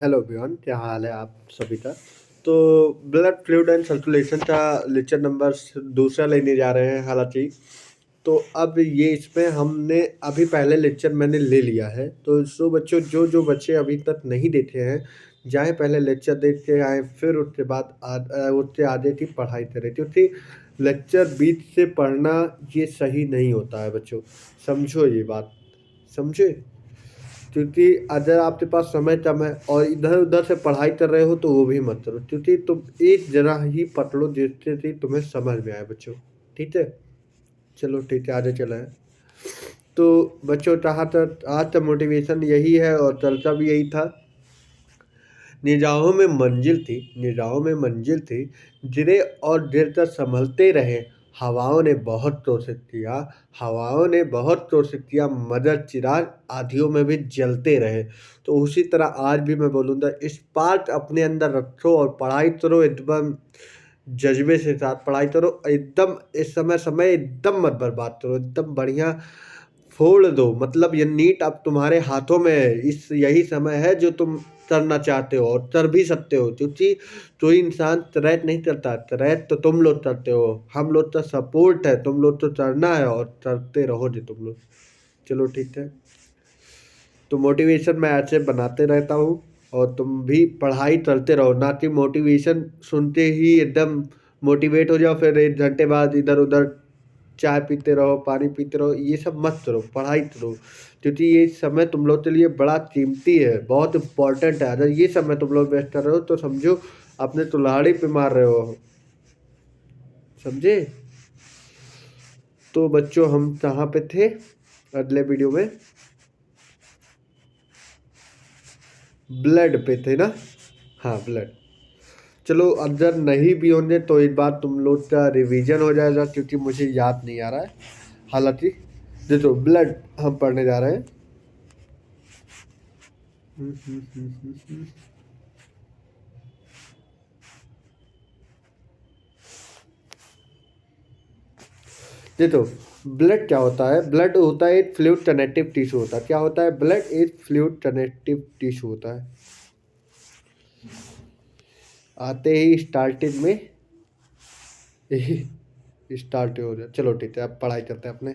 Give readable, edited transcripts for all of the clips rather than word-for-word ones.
Hello everyone, क्या हाल है आप सभी का। तो ब्लड फ्लूइड एंड सर्कुलेशन का लेक्चर नंबर दूसरा लेने जा रहे हैं। हालांकि तो अब ये इसमें हमने अभी पहले लेक्चर मैंने ले लिया है। तो सो बच्चों, जो जो बच्चे अभी तक नहीं देखे हैं, जाए पहले लेक्चर देख के आए, फिर उसके बाद उससे आगे की पढ़ाई करें, क्योंकि लेक्चर बीच से पढ़ना ये सही नहीं होता है बच्चों। समझो ये बात, समझे। क्योंकि अगर आपके पास समय कम है और इधर उधर से पढ़ाई कर रहे हो तो वो भी मत करो, क्योंकि तुम एक जना ही पढ़ लो जिससे कि तुम्हें समझ में आए बच्चों। ठीक है, चलो ठीक है, आगे चला है। तो बच्चों, कहाँ तक आज का मोटिवेशन यही है और चर्चा भी यही था। निगाहों में मंजिल थी, निगाहों में मंजिल थी, गिरे और गिर कर संभलते रहे। हवाओं ने बहुत कोशिश किया, हवाओं ने बहुत कोशिश किया, मगर चिराग आधियों में भी जलते रहे। तो उसी तरह आज भी मैं बोलूँगा, स्पार्क अपने अंदर रखो और पढ़ाई करो एकदम जज्बे से साथ पढ़ाई करो। एकदम इस समय समय एकदम मत बर्बाद करो, एकदम बढ़िया फोड़ दो। मतलब ये नीट अब तुम्हारे हाथों में है। इस यही समय है जो तुम करना चाहते हो और कर भी सकते हो, क्योंकि कोई इंसान तरैत नहीं करता। तरैत तो तुम लोग करते हो, हम लोग का सपोर्ट है, तुम लोग तो चढ़ना है और चढ़ते रहोगे तुम लोग। चलो ठीक है। तो मोटिवेशन मैं ऐसे बनाते रहता हूँ और तुम भी पढ़ाई करते रहो, ना कि मोटिवेशन सुनते ही एकदम मोटिवेट हो जाओ, फिर 1 घंटे बाद इधर उधर चाय पीते रहो, पानी पीते रहो। ये सब मत करो, पढ़ाई करो, क्योंकि ये समय तुम लोग के लिए बड़ा कीमती है, बहुत इम्पोर्टेंट है। अगर ये समय तुम लोग वेस्ट कर रहे हो तो समझो अपने तुल्हाड़ी पे मार रहे हो, समझे। तो बच्चों, हम कहाँ पे थे अगले वीडियो में? ब्लड पे थे ना। हाँ, ब्लड। चलो, अगर नहीं भी होंगे तो एक बार तुम लोग का रिवीजन हो जाएगा, क्योंकि मुझे याद नहीं आ रहा है। हालांकि देखो, ब्लड हम पढ़ने जा रहे हैं। देखो, ब्लड क्या होता है? ब्लड होता है एक फ्लूइड कनेक्टिव टिश्यू होता है। क्या होता है? ब्लड एक फ्लूइड कनेक्टिव टिश्यू होता है। आते ही स्टार्टिंग में स्टार्ट हो जाए। चलो ठीक है, अब पढ़ाई करते हैं अपने।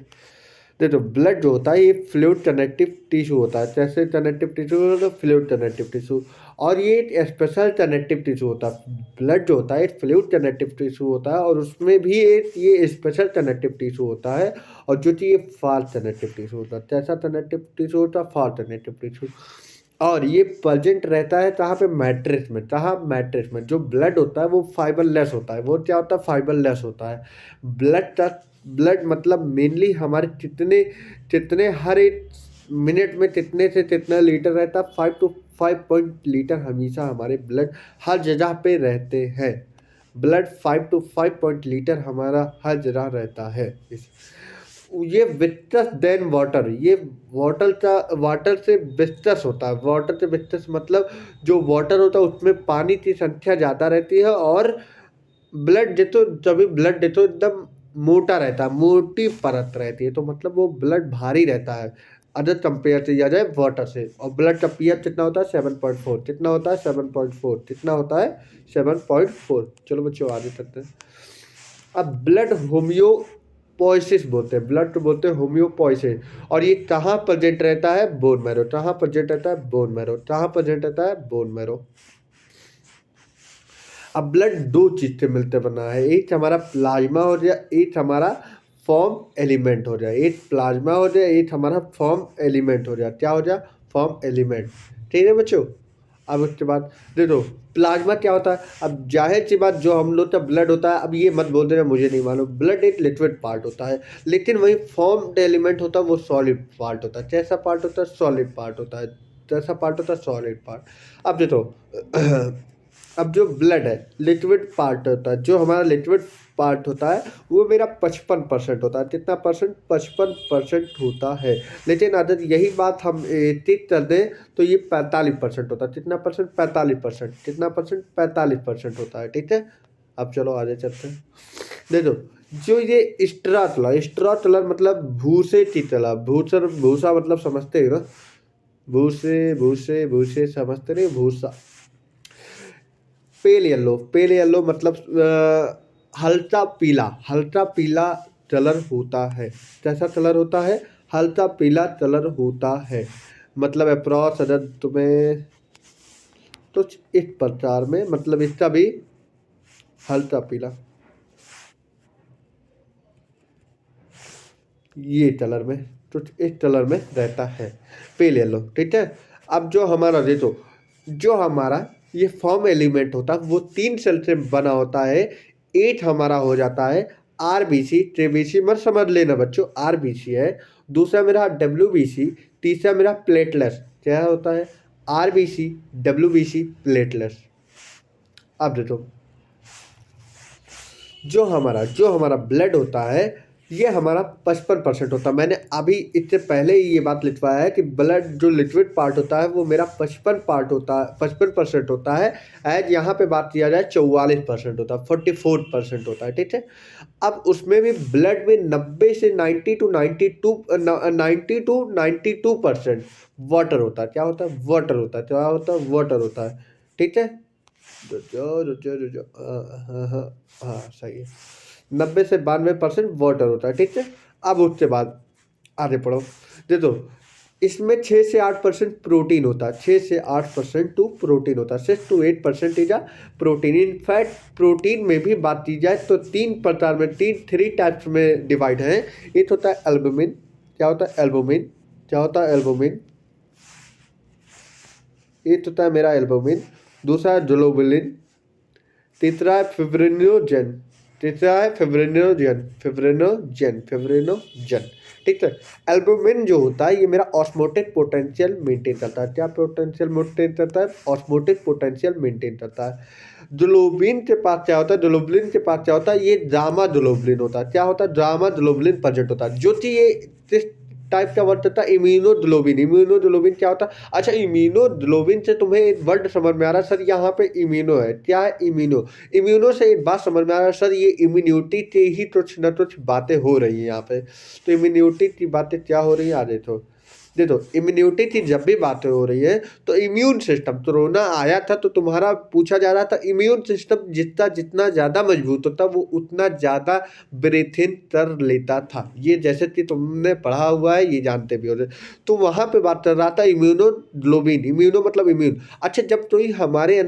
देखो, ब्लड जो होता है ये फ्लूइड कनेक्टिव टिश्यू होता है। जैसे कनेक्टिव टिश्यू होता है, फ्लूइड कनेक्टिव टिश्यू। और ये एक स्पेशल कनेक्टिव टिश्यू होता है। ब्लड जो होता है एक फ्लूइड कनेक्टिव टिश्यू होता है, और उसमें भी एक ये स्पेशल कनेक्टिव टिश्यू होता है। और जो कि ये फार कनेक्टिव टिश्यू होता है। कैसा कनेक्टिव टिश्यू होता है? फार कनेक्टिव टिश्यू। और ये प्रेजेंट रहता है कहाँ पे? मैट्रिक्स में। कहाँ? मैट्रिक्स में। जो ब्लड होता है वो फाइबरलेस होता है। वो क्या होता है? फाइबरलेस होता है। ब्लड का ब्लड मतलब मेनली हमारे कितने कितने हर एक मिनट में कितने से कितना लीटर रहता है? 5 to 5 लीटर हमेशा हमारे ब्लड हर जगह पे रहते हैं। ब्लड 5 to 5 लीटर हमारा हर जगह रहता है। इस ये विस्कस देन वाटर। ये वाटर से विस्कस होता है। वाटर से विस्कस मतलब जो वाटर होता है उसमें पानी की संख्या ज़्यादा रहती है, और ब्लड देते जब ब्लड देते एकदम मोटा रहता है, मोटी परत रहती है, तो मतलब वो ब्लड भारी रहता है अदर कंपेयर से, या जाए वाटर से। और ब्लड का पीएच कितना होता है? 7.4। कितना होता है? 7.4। कितना होता है? 7.4। चलो बच्चों, आगे चलते हैं। अब ब्लड होम्योपोइसिस बोलते हैं, ब्लड बोलते हैं होम्योपोइसिस। और ये कहाँ प्रेजेंट रहता है? Bone marrow. कहाँ प्रेजेंट रहता है? Bone marrow. कहाँ प्रेजेंट रहता है? Bone marrow. अब ब्लड दो चीज से मिलकर बना है। एक हमारा प्लाज्मा हो जाए, एक हमारा फॉर्म एलिमेंट हो जाए। एक प्लाज्मा हो जाए, एक हमारा फॉर्म एलिमेंट हो जाए। क्या हो जाए? Form element. ठीक है बच्चों। अब उसके बाद देखो, प्लाज्मा क्या होता है? अब जाहिर सी बात, जो हम लोग का ब्लड होता है, अब ये मत बोल देना मुझे नहीं मालूम, ब्लड एक लिक्विड पार्ट होता है, लेकिन वही फॉर्म एलिमेंट होता है वो सॉलिड पार्ट होता है। कैसा पार्ट होता है? सॉलिड पार्ट होता है। कैसा पार्ट होता है? Solid part. अब देखो, अब जो ब्लड है लिक्विड पार्ट होता है। जो हमारा लिक्विड पार्ट होता है वो मेरा 55% होता है। कितना परसेंट? 55% होता है। लेकिन अगर यही बात हम टिक कर दें तो ये 45% होता है। कितना परसेंट? 45%। कितना परसेंट? 45% होता है। ठीक है, अब चलो आगे चलते हैं। देखो, जो ये स्ट्रा तला मतलब भूसे की तला, भूसा मतलब समझते हो ना। भूसे भूसे भूसे समझते नहीं, भूसा। पेल येलो, पेल येलो मतलब हल्का पीला कलर होता है। कैसा कलर होता है? हल्का पीला कलर होता है। मतलब अप्रॉक्स अगर तुम्हें तो इस प्रकार में, मतलब इसका भी हल्का पीला ये कलर में, तो इस कलर में रहता है पेल येलो। ठीक है। अब जो हमारा देखो, जो हमारा ये फॉर्म एलिमेंट होता है वो 3 सेल से बना होता है। एट हमारा हो जाता है आरबीसी, ट्रेबीसी मत समझ लेना बच्चों, आरबीसी है। दूसरा मेरा डब्ल्यूबीसी, तीसरा मेरा प्लेटलेट्स। क्या होता है? RBC, WBC, platelets. अब देखो, जो हमारा ब्लड होता है ये हमारा 55% होता है। मैंने अभी इससे पहले ही ये बात लिखवाया है कि ब्लड जो लिक्विड पार्ट होता है वो मेरा 55% होता है। एज यहाँ पे बात किया जाए 44% होता है, 44% होता है। ठीक है। अब उसमें भी ब्लड में 90 से 90 टू 92% वाटर होता है। क्या होता है? वाटर होता है। क्या होता है? वाटर होता है। ठीक है। हाँ हाँ हाँ, सही है। 90 से 92% वाटर होता है। ठीक है। अब उसके बाद आगे पढ़ो। देखो, इसमें 6 से 8% प्रोटीन होता है। 6 से 8% टू प्रोटीन होता है। 6 to 8% is protein. In fact protein में भी बात की जाए तो 3 प्रकार में, थ्री टाइप्स में डिवाइड है। एक होता है एल्बुमिन। क्या होता है? एल्बुमिन। क्या होता है? एल्बुमिन। एक होता है मेरा एल्बुमिन। दूसरा है ग्लोबुलिन। तीसरा है फिब्रिनोजन। तीसरा है फिब्रिनोजन। ठीक है। एल्बुमिन जो होता है ये मेरा ऑस्मोटिक पोटेंशियल मेंटेन करता है। क्या पोटेंशियल मेंटेन करता है? ऑस्मोटिक पोटेंशियल मेंटेन करता है। ग्लोबिन के पास क्या होता है? ग्लोबुलिन के पास क्या होता है? ये गामा ग्लोबुलिन होता है। क्या होता है? गामा ग्लोबुलिन प्रेजेंट होता है, जो कि ये किस टाइप का वर्ड होता है? इम्यूनोग्लोबिन। इम्यूनोग्लोबिन क्या होता है? अच्छा, इम्यूनोग्लोबिन से तुम्हें एक वर्ड समझ में आ रहा है सर, यहाँ पे इम्यूनो है। क्या है? इम्यूनो। इम्यूनो से एक बात समझ में आ रहा है सर, ये इम्यूनिटी की ही कुछ न कुछ बातें हो रही है यहाँ पे। तो इम्यूनिटी की बातें क्या हो रही है आगे तो देखो, इम्यूनिटी की जब भी बातें हो रही है तो इम्यून सिस्टम, कोरोना आया था तो तुम्हारा पूछा जा रहा था इम्यून सिस्टम जितना जितना ज़्यादा मजबूत होता वो उतना ज़्यादा ब्रीथ इन कर लेता था। ये जैसे कि तुमने पढ़ा हुआ है, ये जानते भी हो। तो वहाँ पे बात कर रहा था इम्यूनोग्लोबिन। इम्यूनो मतलब इम्यून। अच्छा, जब हमारे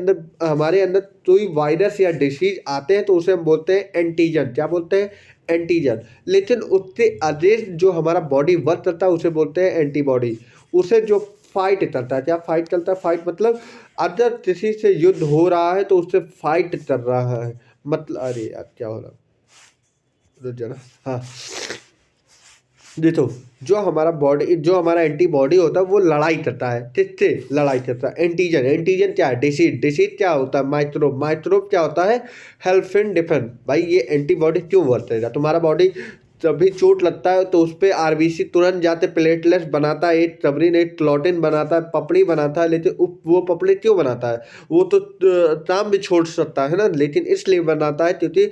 अंदर कोई वायरस या डिसीज आते हैं तो उसे हम बोलते हैं एंटीजन। क्या बोलते हैं? एंटीजन। लेकिन उससे अगेंस्ट जो हमारा बॉडी वर्क करता है उसे बोलते हैं एंटीबॉडी। उसे जो फाइट करता है, क्या फाइट करता है? फाइट मतलब अगर किसी से युद्ध हो रहा है तो उससे फाइट कर रहा है। मतलब अरे यार क्या हो रहा, रुक जाना। हाँ, देखो, जो हमारा एंटीबॉडी होता है वो लड़ाई करता है। किससे लड़ाई करता है? एंटीजन। एंटीजन क्या है? डिसीज। डिसीज क्या होता है? माइक्रोब। माइक्रोब क्या होता है? Help in defence. भाई ये एंटीबॉडी क्यों वर्तेगा? तुम्हारा बॉडी तभी चोट लगता है तो उस पर आरबीसी तुरंत जाते प्लेटलेट्स बनाता है, एक सबरीन एक क्लॉटिन बनाता है, पपड़ी बनाता है। लेकिन वो पपड़ी क्यों बनाता है? वो तो काम भी छोड़ सकता है ना, लेकिन इसलिए बनाता है क्योंकि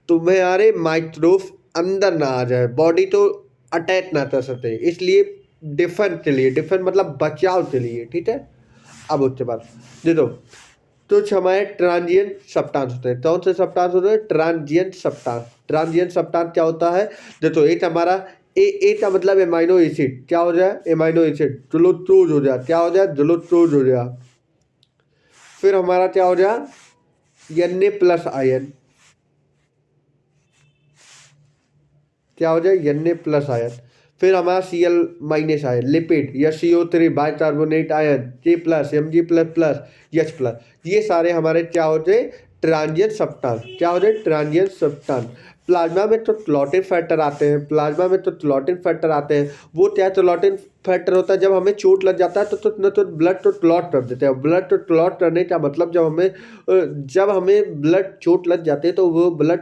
तुम्हारे माइक्रोब अंदर ना आ जाए, बॉडी तो अटैक ना कर सकते, इसलिए डिफेंस के लिए। डिफेंस मतलब बचाव के लिए। ठीक है। अब उसके बाद देखो, कुछ हमारे ट्रांजिएंट सब्सटेंस होते हैं। कौन से सब्सटेंस होते हैं? Transient substance. ट्रांजिएंट सब्सटेंस क्या होता है? देखो, एक हमारा ए का मतलब एमाइनो एसिड। क्या हो जाए? Amino acid. ग्लूकोज हो जाए। क्या हो जाए? ग्लूकोज हो जाए। फिर हमारा क्या हो जाए? Na+आयन। क्या हो जाए? Na+आयन। फिर हमारा Cl- आयन, लिपिड या CO3 bicarbonate ion, K+, Mg++, H+। ये सारे हमारे क्या हो जाए? Transient substance. क्या हो जाए? Transient substance. प्लाज्मा में तो क्लॉटिंग फैक्टर आते हैं। प्लाज्मा में तो क्लॉटिंग फैक्टर आते हैं। वो क्या क्लॉटिंग फैक्टर होता है? जब हमें चोट लग जाता है तो ब्लड तो क्लॉट कर देते हैं। ब्लड तो क्लॉट करने का मतलब जब हमें ब्लड चोट लग जाती है तो वो ब्लड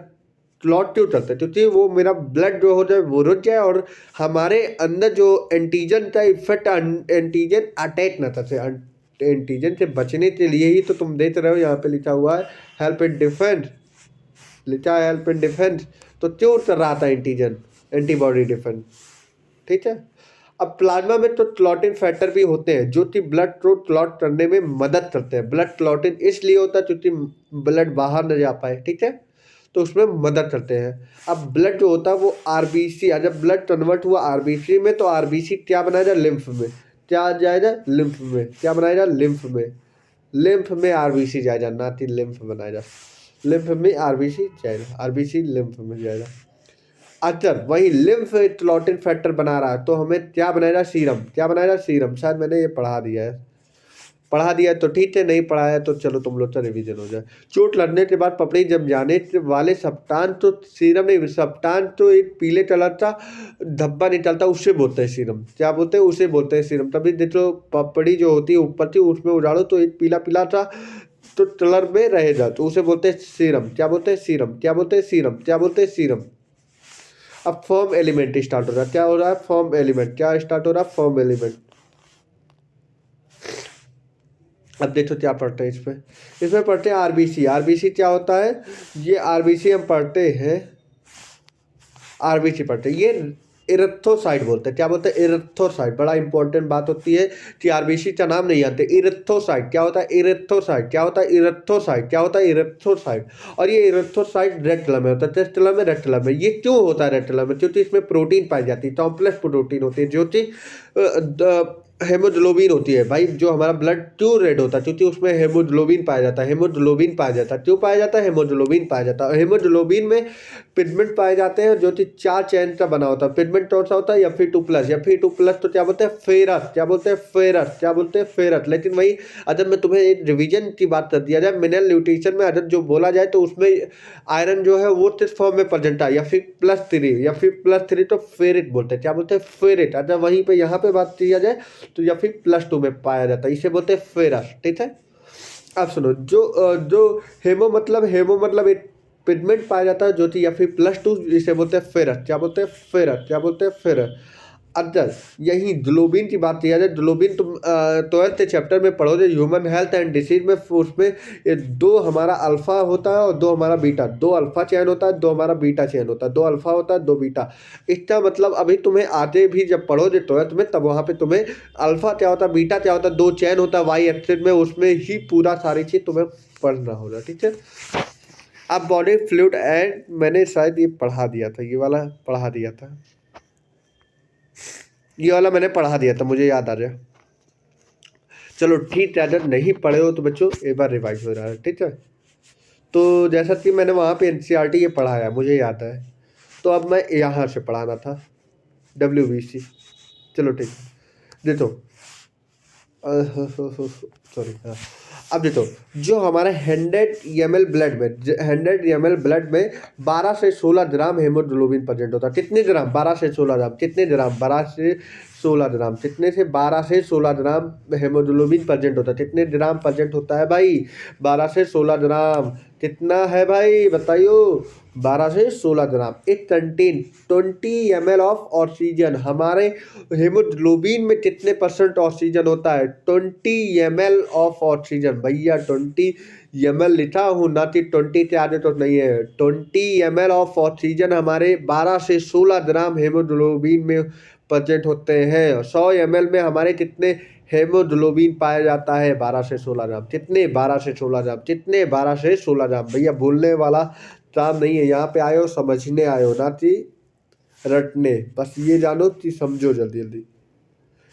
क्लॉट क्यों करता है? क्योंकि वो मेरा ब्लड जो हो जाए वो रुक जाए और हमारे अंदर जो एंटीजन का इफेक्ट, एंटीजन अटैक ना कर सके। एंटीजन से बचने के लिए ही तो तुम देख रहे हो यहाँ पे लिखा हुआ है हेल्प इन डिफेंस। लिखा है हेल्प इन डिफेंस। तो क्यों कर रहा था एंटीजन? Antibody defence. ठीक है। अब प्लाज्मा में तो क्लॉटिंग फैक्टर भी होते हैं जो कि ब्लड को क्लॉट करने में मदद करते हैं। ब्लड क्लॉटिंग इसलिए होता है क्योंकि ब्लड बाहर न जा पाए, ठीक है, तो उसमें मदद करते हैं। अब ब्लड जो होता है वो आरबीसी, जब ब्लड कन्वर्ट हुआ आरबीसी में तो आरबीसी क्या बनाएगा, लिम्फ में। क्या आ जाएगा, लिम्फ में। क्या बनाएगा, लिम्फ में। लिम्फ में आरबीसी जाएगा, ना कि लिम्फ बनाएगा। लिम्फ में आरबीसी जाएगा, आरबीसी लिम्फ में जाएगा। अगर वही लिम्फ क्लॉटिंग फैक्टर बना रहा है तो हमें क्या बनाएगा, सीरम। क्या बनाएगा, सीरम। शायद मैंने ये पढ़ा दिया है, पढ़ा दिया तो ठीक है, नहीं पढ़ा है तो चलो तुम लोग का रिवीजन हो जाए। चोट लगने के बाद पपड़ी जम जाने वाले सप्तान तो सीरम नहीं, सप्तान तो एक पीले कलर का धब्बा निकलता है, उससे बोलते हैं सीरम। क्या बोलते हैं, उसे बोलते हैं सीरम। तभी देखो पपड़ी जो होती है ऊपर थी उसमें उड़ाड़ो तो एक पीला पीला था तो कलर में रहेगा, तो उसे बोलते हैं सीरम। क्या बोलते हैं, सीरम। क्या बोलते हैं, सीरम। क्या बोलते हैं, सीरम। अब फॉर्म एलिमेंट स्टार्ट हो रहा है। क्या हो रहा है, फॉर्म एलिमेंट। क्या स्टार्ट हो रहा है, फॉर्म एलिमेंट। अब देखो क्या पढ़ते हैं इसमें पढ़ते हैं आरबीसी। आरबीसी क्या होता है, ये आरबीसी हम पढ़ते हैं, आरबीसी पढ़ते हैं, ये इरेथ्रोसाइट बोलते हैं। क्या बोलते हैं, इरेथ्रोसाइट। बड़ा इंपॉर्टेंट बात होती है कि आरबीसी का नाम नहीं आते, इरेथ्रोसाइट। क्या होता है, इरेथ्रोसाइट। क्या होता है, इरेथ्रोसाइट। क्या होता है, इरेथ्रोसाइट। और ये इरेथ्रोसाइट रेड कलर में होता है, टेस्ट कलर में, रेड कलर में। ये क्यों होता है रेड कलर में, क्योंकि इसमें प्रोटीन पाई जाती है, कॉम्प्लेक्स प्रोटीन होती है जो कि हेमोग्लोबिन होती है। भाई जो हमारा ब्लड क्यों रेड होता है, क्योंकि उसमें हेमोग्लोबिन पाया जाता है। हेमोग्लोबिन पाया जाता है, क्यों पाया जाता है, हेमोग्लोबिन पाया जाता है। हेमोग्लोबिन में पिगमेंट पाए जाते हैं जो कि 4 चैन का बना होता है। पिगमेंट कौन सा होता है, Fe2+। Fe2+ तो क्या बोलते हैं, फेरस। क्या बोलते हैं, फेरस। क्या बोलते हैं, फेरस। लेकिन वही अगर मैं तुम्हें एक रिवीजन की बात कर दिया जाए, मिनरल न्यूट्रिशन में अगर जो बोला जाए तो उसमें आयरन जो है वो किस फॉर्म में प्रेजेंट है, Fe+3 तो फेरिट बोलते हैं। क्या बोलते हैं, फेरिट। अगर वहीं पे यहाँ पे बात किया जाए तो Fe+2 में पाया जाता है, इसे बोलते हैं फेरस, ठीक है। अब सुनो, जो हेमो मतलब एक पिगमेंट पाया जाता है जो कि Fe+2, इसे बोलते हैं फेरस। क्या बोलते हैं, फेरस। क्या बोलते हैं, फेरस। अगर यही ग्लोबिन की बात किया जाए, ग्लोबिन तुम 12th चैप्टर में पढ़ोगे, ह्यूमन हेल्थ एंड डिसीज में। उसमें ये 2 हमारा अल्फा होता है और 2 हमारा बीटा। 2 अल्फा चैन होता है, 2 हमारा बीटा चैन होता है। 2 अल्फा होता है, 2 बीटा। इसका मतलब अभी तुम्हें आगे भी जब पढ़ोगे 12th में, तब वहाँ पे तुम्हें अल्फा क्या होता है, बीटा क्या होता है, 2 चैन होता है वाई एक्सिस में, उसमें ही पूरा सारी चीज़ तुम्हें पढ़ना होगा, ठीक है। अब बॉडी फ्लूइड एंड, मैंने शायद ये पढ़ा दिया था, ये वाला पढ़ा दिया था, ये वाला मैंने पढ़ा दिया था, मुझे याद आ गया। चलो ठीक है, अगर नहीं पढ़े हो तो बच्चों एक बार रिवाइज हो रहा है, ठीक है। तो जैसा कि मैंने वहाँ पे एनसीईआरटी ये पढ़ाया, मुझे याद है, तो अब मैं यहाँ से पढ़ाना था, WBC। चलो ठीक है, देखो सॉरी, हाँ। अब देखो, जो हमारा 100 ml ब्लड में 12 से 16 ग्राम हेमोग्लोबिन प्रेजेंट होता है। कितने ग्राम, 12 से 16 ग्राम। कितने ग्राम, 12 से 16 ग्राम। कितने से, 12 से 16 ग्राम हेमोग्लोबिन प्रेजेंट होता है। कितने ग्राम प्रेजेंट होता है भाई, 12 से 16 ग्राम। कितना है भाई बताइयो, 12 से 16 gram. It contain 20 ml of oxygen. हमारे हेमोग्लोबिन में कितने % ऑक्सीजन होता है, 20 ml ऑफ ऑक्सीजन। भैया 20 ml लिखा हूँ, ना कि 20 के आगे तो नहीं है। 20 ml ऑफ ऑक्सीजन हमारे 12 से 16 ग्राम हेमोग्लोबिन में प्रेजेंट होते हैं। 100 ml में हमारे कितने हेमोग्लोबिन पाया जाता है, 12 से 16 ग्राम। कितने, 12 से 16 ग्राम। कितने, 12 से 16 ग्राम। भैया भूलने वाला काम नहीं है, यहाँ पे आए हो समझने आए हो, ना कि रटने। बस ये जानो कि समझो जल्दी जल्दी।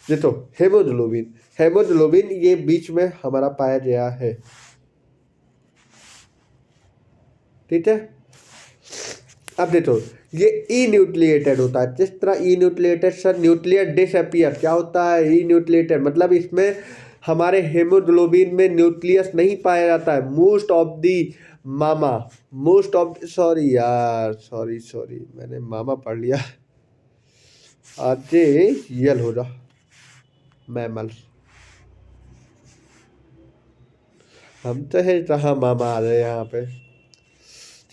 देखो हेमोग्लोबिन ये बीच में हमारा पाया गया है, ठीक है। अब देखो, ये ई न्यूक्लिएटेड होता है। जिस तरह ई न्यूक्लिएटेड सर, न्यूक्लियर डिसअपियर। क्या होता है ई न्यूक्लिएटेड, मतलब इसमें हमारे हेमोग्लोबिन में न्यूक्लियस नहीं पाया जाता है। Most of the mama, most of, sorry यार, सॉरी मैंने मामा पढ़ लिया। आजे यल हो रहा, मैमल। हम तो है कहाँ मामा आ रहे हैं यहाँ पे।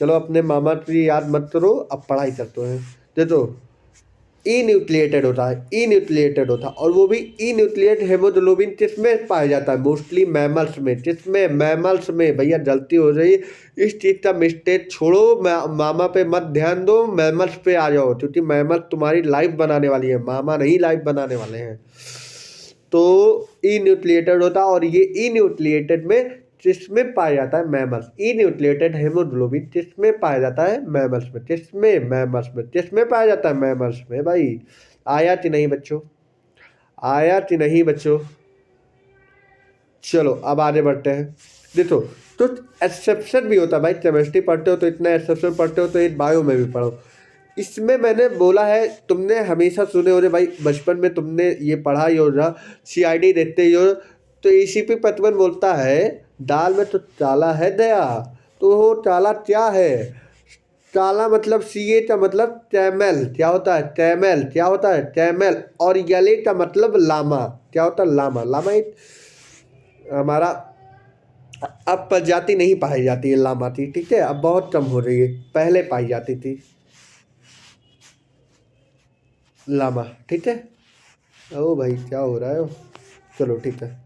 चलो अपने मामा की याद मत करो, अब पढ़ाई करते हैं। देखो ई न्यूक्लिएटेड होता है, ई न्यूक्लिएटेड होता है, और वो भी ई न्यूक्लिएट हेमोग्लोबिन किसमें पाया जाता है? मोस्टली मैमल्स में। किसमें? मैमल्स में। भैया गलती हो रही, इस चीज़ का मिस्टेक छोड़ो, मामा पे मत ध्यान दो, मैमल्स पे आ जाओ, क्योंकि मैमल्स तुम्हारी लाइफ बनाने वाली है, मामा नहीं लाइफ बनाने वाले हैं। तो ई न्यूक्लिएटेड होता है, और ये ई न्यूक्लिएटेड में किसमें पाया जाता है? मैमल्स। ई न्यूक्लिएटेड हेमोग्लोबिन किसमें पाया जाता है? मैमल्स में। किसमें? मैमल्स में। किसमें पाया जाता है? मैमल्स में। भाई आया कि नहीं बच्चों? आया कि नहीं बच्चों? चलो अब आगे बढ़ते हैं। देखो, तो एक्सेप्शन भी होता है भाई, केमिस्ट्री पढ़ते हो तो इतना एक्सेप्शन पढ़ते हो तो एक बायो में भी पढ़ो। इसमें मैंने बोला है, तुमने हमेशा सुने हो रे भाई, बचपन में तुमने ये पढ़ा ही होगा, सीआईडी देखते ही हो, तो एसीपी पतवन बोलता है दाल में तो काला है दया, तो वो काला क्या है? काला मतलब सीए का मतलब कैमल, क्या होता है? कैमल। क्या होता है? कैमल। और यले का मतलब लामा। क्या होता है? लामा। लामा एक हमारा अब प्रजाति नहीं पाई जाती है लामा की, ठीक है, अब बहुत कम हो रही है, पहले पाई जाती थी लामा, ठीक है। ओ भाई क्या हो रहा है? चलो ठीक है।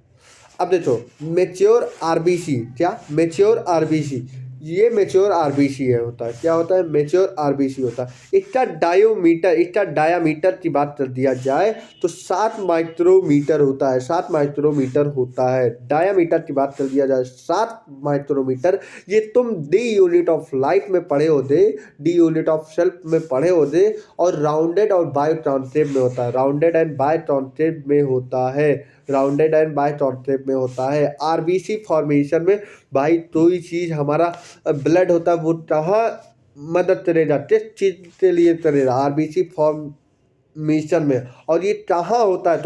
अब देखो, मेच्योर आरबीसी, क्या? मेच्योर आरबीसी, ये मेच्योर आरबीसी है, होता है क्या? होता है मेच्योर आरबीसी होता है। इसका डायोमीटर, इसका डायामीटर की बात कर दिया जाए तो 7 माइक्रोमीटर होता है, 7 माइक्रोमीटर होता है। डायामीटर की बात कर दिया जाए 7 माइक्रोमीटर। ये तुम डी यूनिट ऑफ लाइफ में पढ़े होते, डी यूनिट ऑफ सेल्फ में पढ़े होते, और राउंडेड और बाय कॉन्सेप्ट में होता है, राउंडेड एंड बाय कॉन्सेप्ट में होता है, राउंडेड एंड बाय कॉन्सेप्ट में होता है। आरबीसी फॉर्मेशन में भाई कोई चीज़ हमारा ब्लड होता है वो कहाँ मदद करेगा, किस चीज़ के लिए करेगा? आरबीसी फॉर्मेशन में। और ये कहाँ होता है?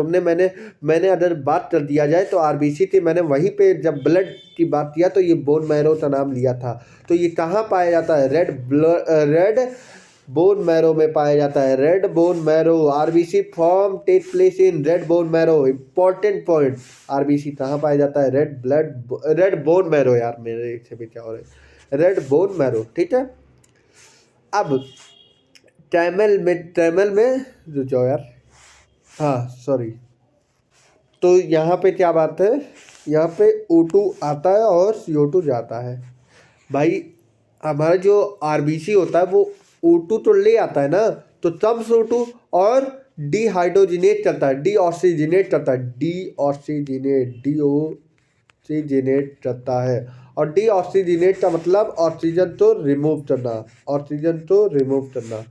मैंने अगर बात कर दिया जाए तो आरबीसी थी, मैंने वहीं पे जब ब्लड की बात किया तो ये बोन मैरो का नाम लिया था। तो ये कहाँ पाया जाता है? रेड बोन मैरो में पाया जाता है, red bone marrow. RBC form take place in red bone marrow. Important point, RBC कहाँ पाया जाता है? रेड बोन मैरो, यार मेरे से भी क्या हो रहा है, रेड बोन मैरो, ठीक है। अब टैमल में जो जाओ यार, हाँ सॉरी, तो यहाँ पे क्या बात है, यहाँ पे O2 आता है और CO2 जाता है। भाई हमारा जो आरबीसी होता है वो O2 तो ले आता है ना, तो तब O2 और डीहाइड्रोजिनेट करता है, डीऑक्सीजिनेट करता है, डीऑक्सीजिनेट करता है। और डीऑक्सीजिनेट का मतलब ऑक्सीजन तो रिमूव करना, ऑक्सीजन तो रिमूव करना।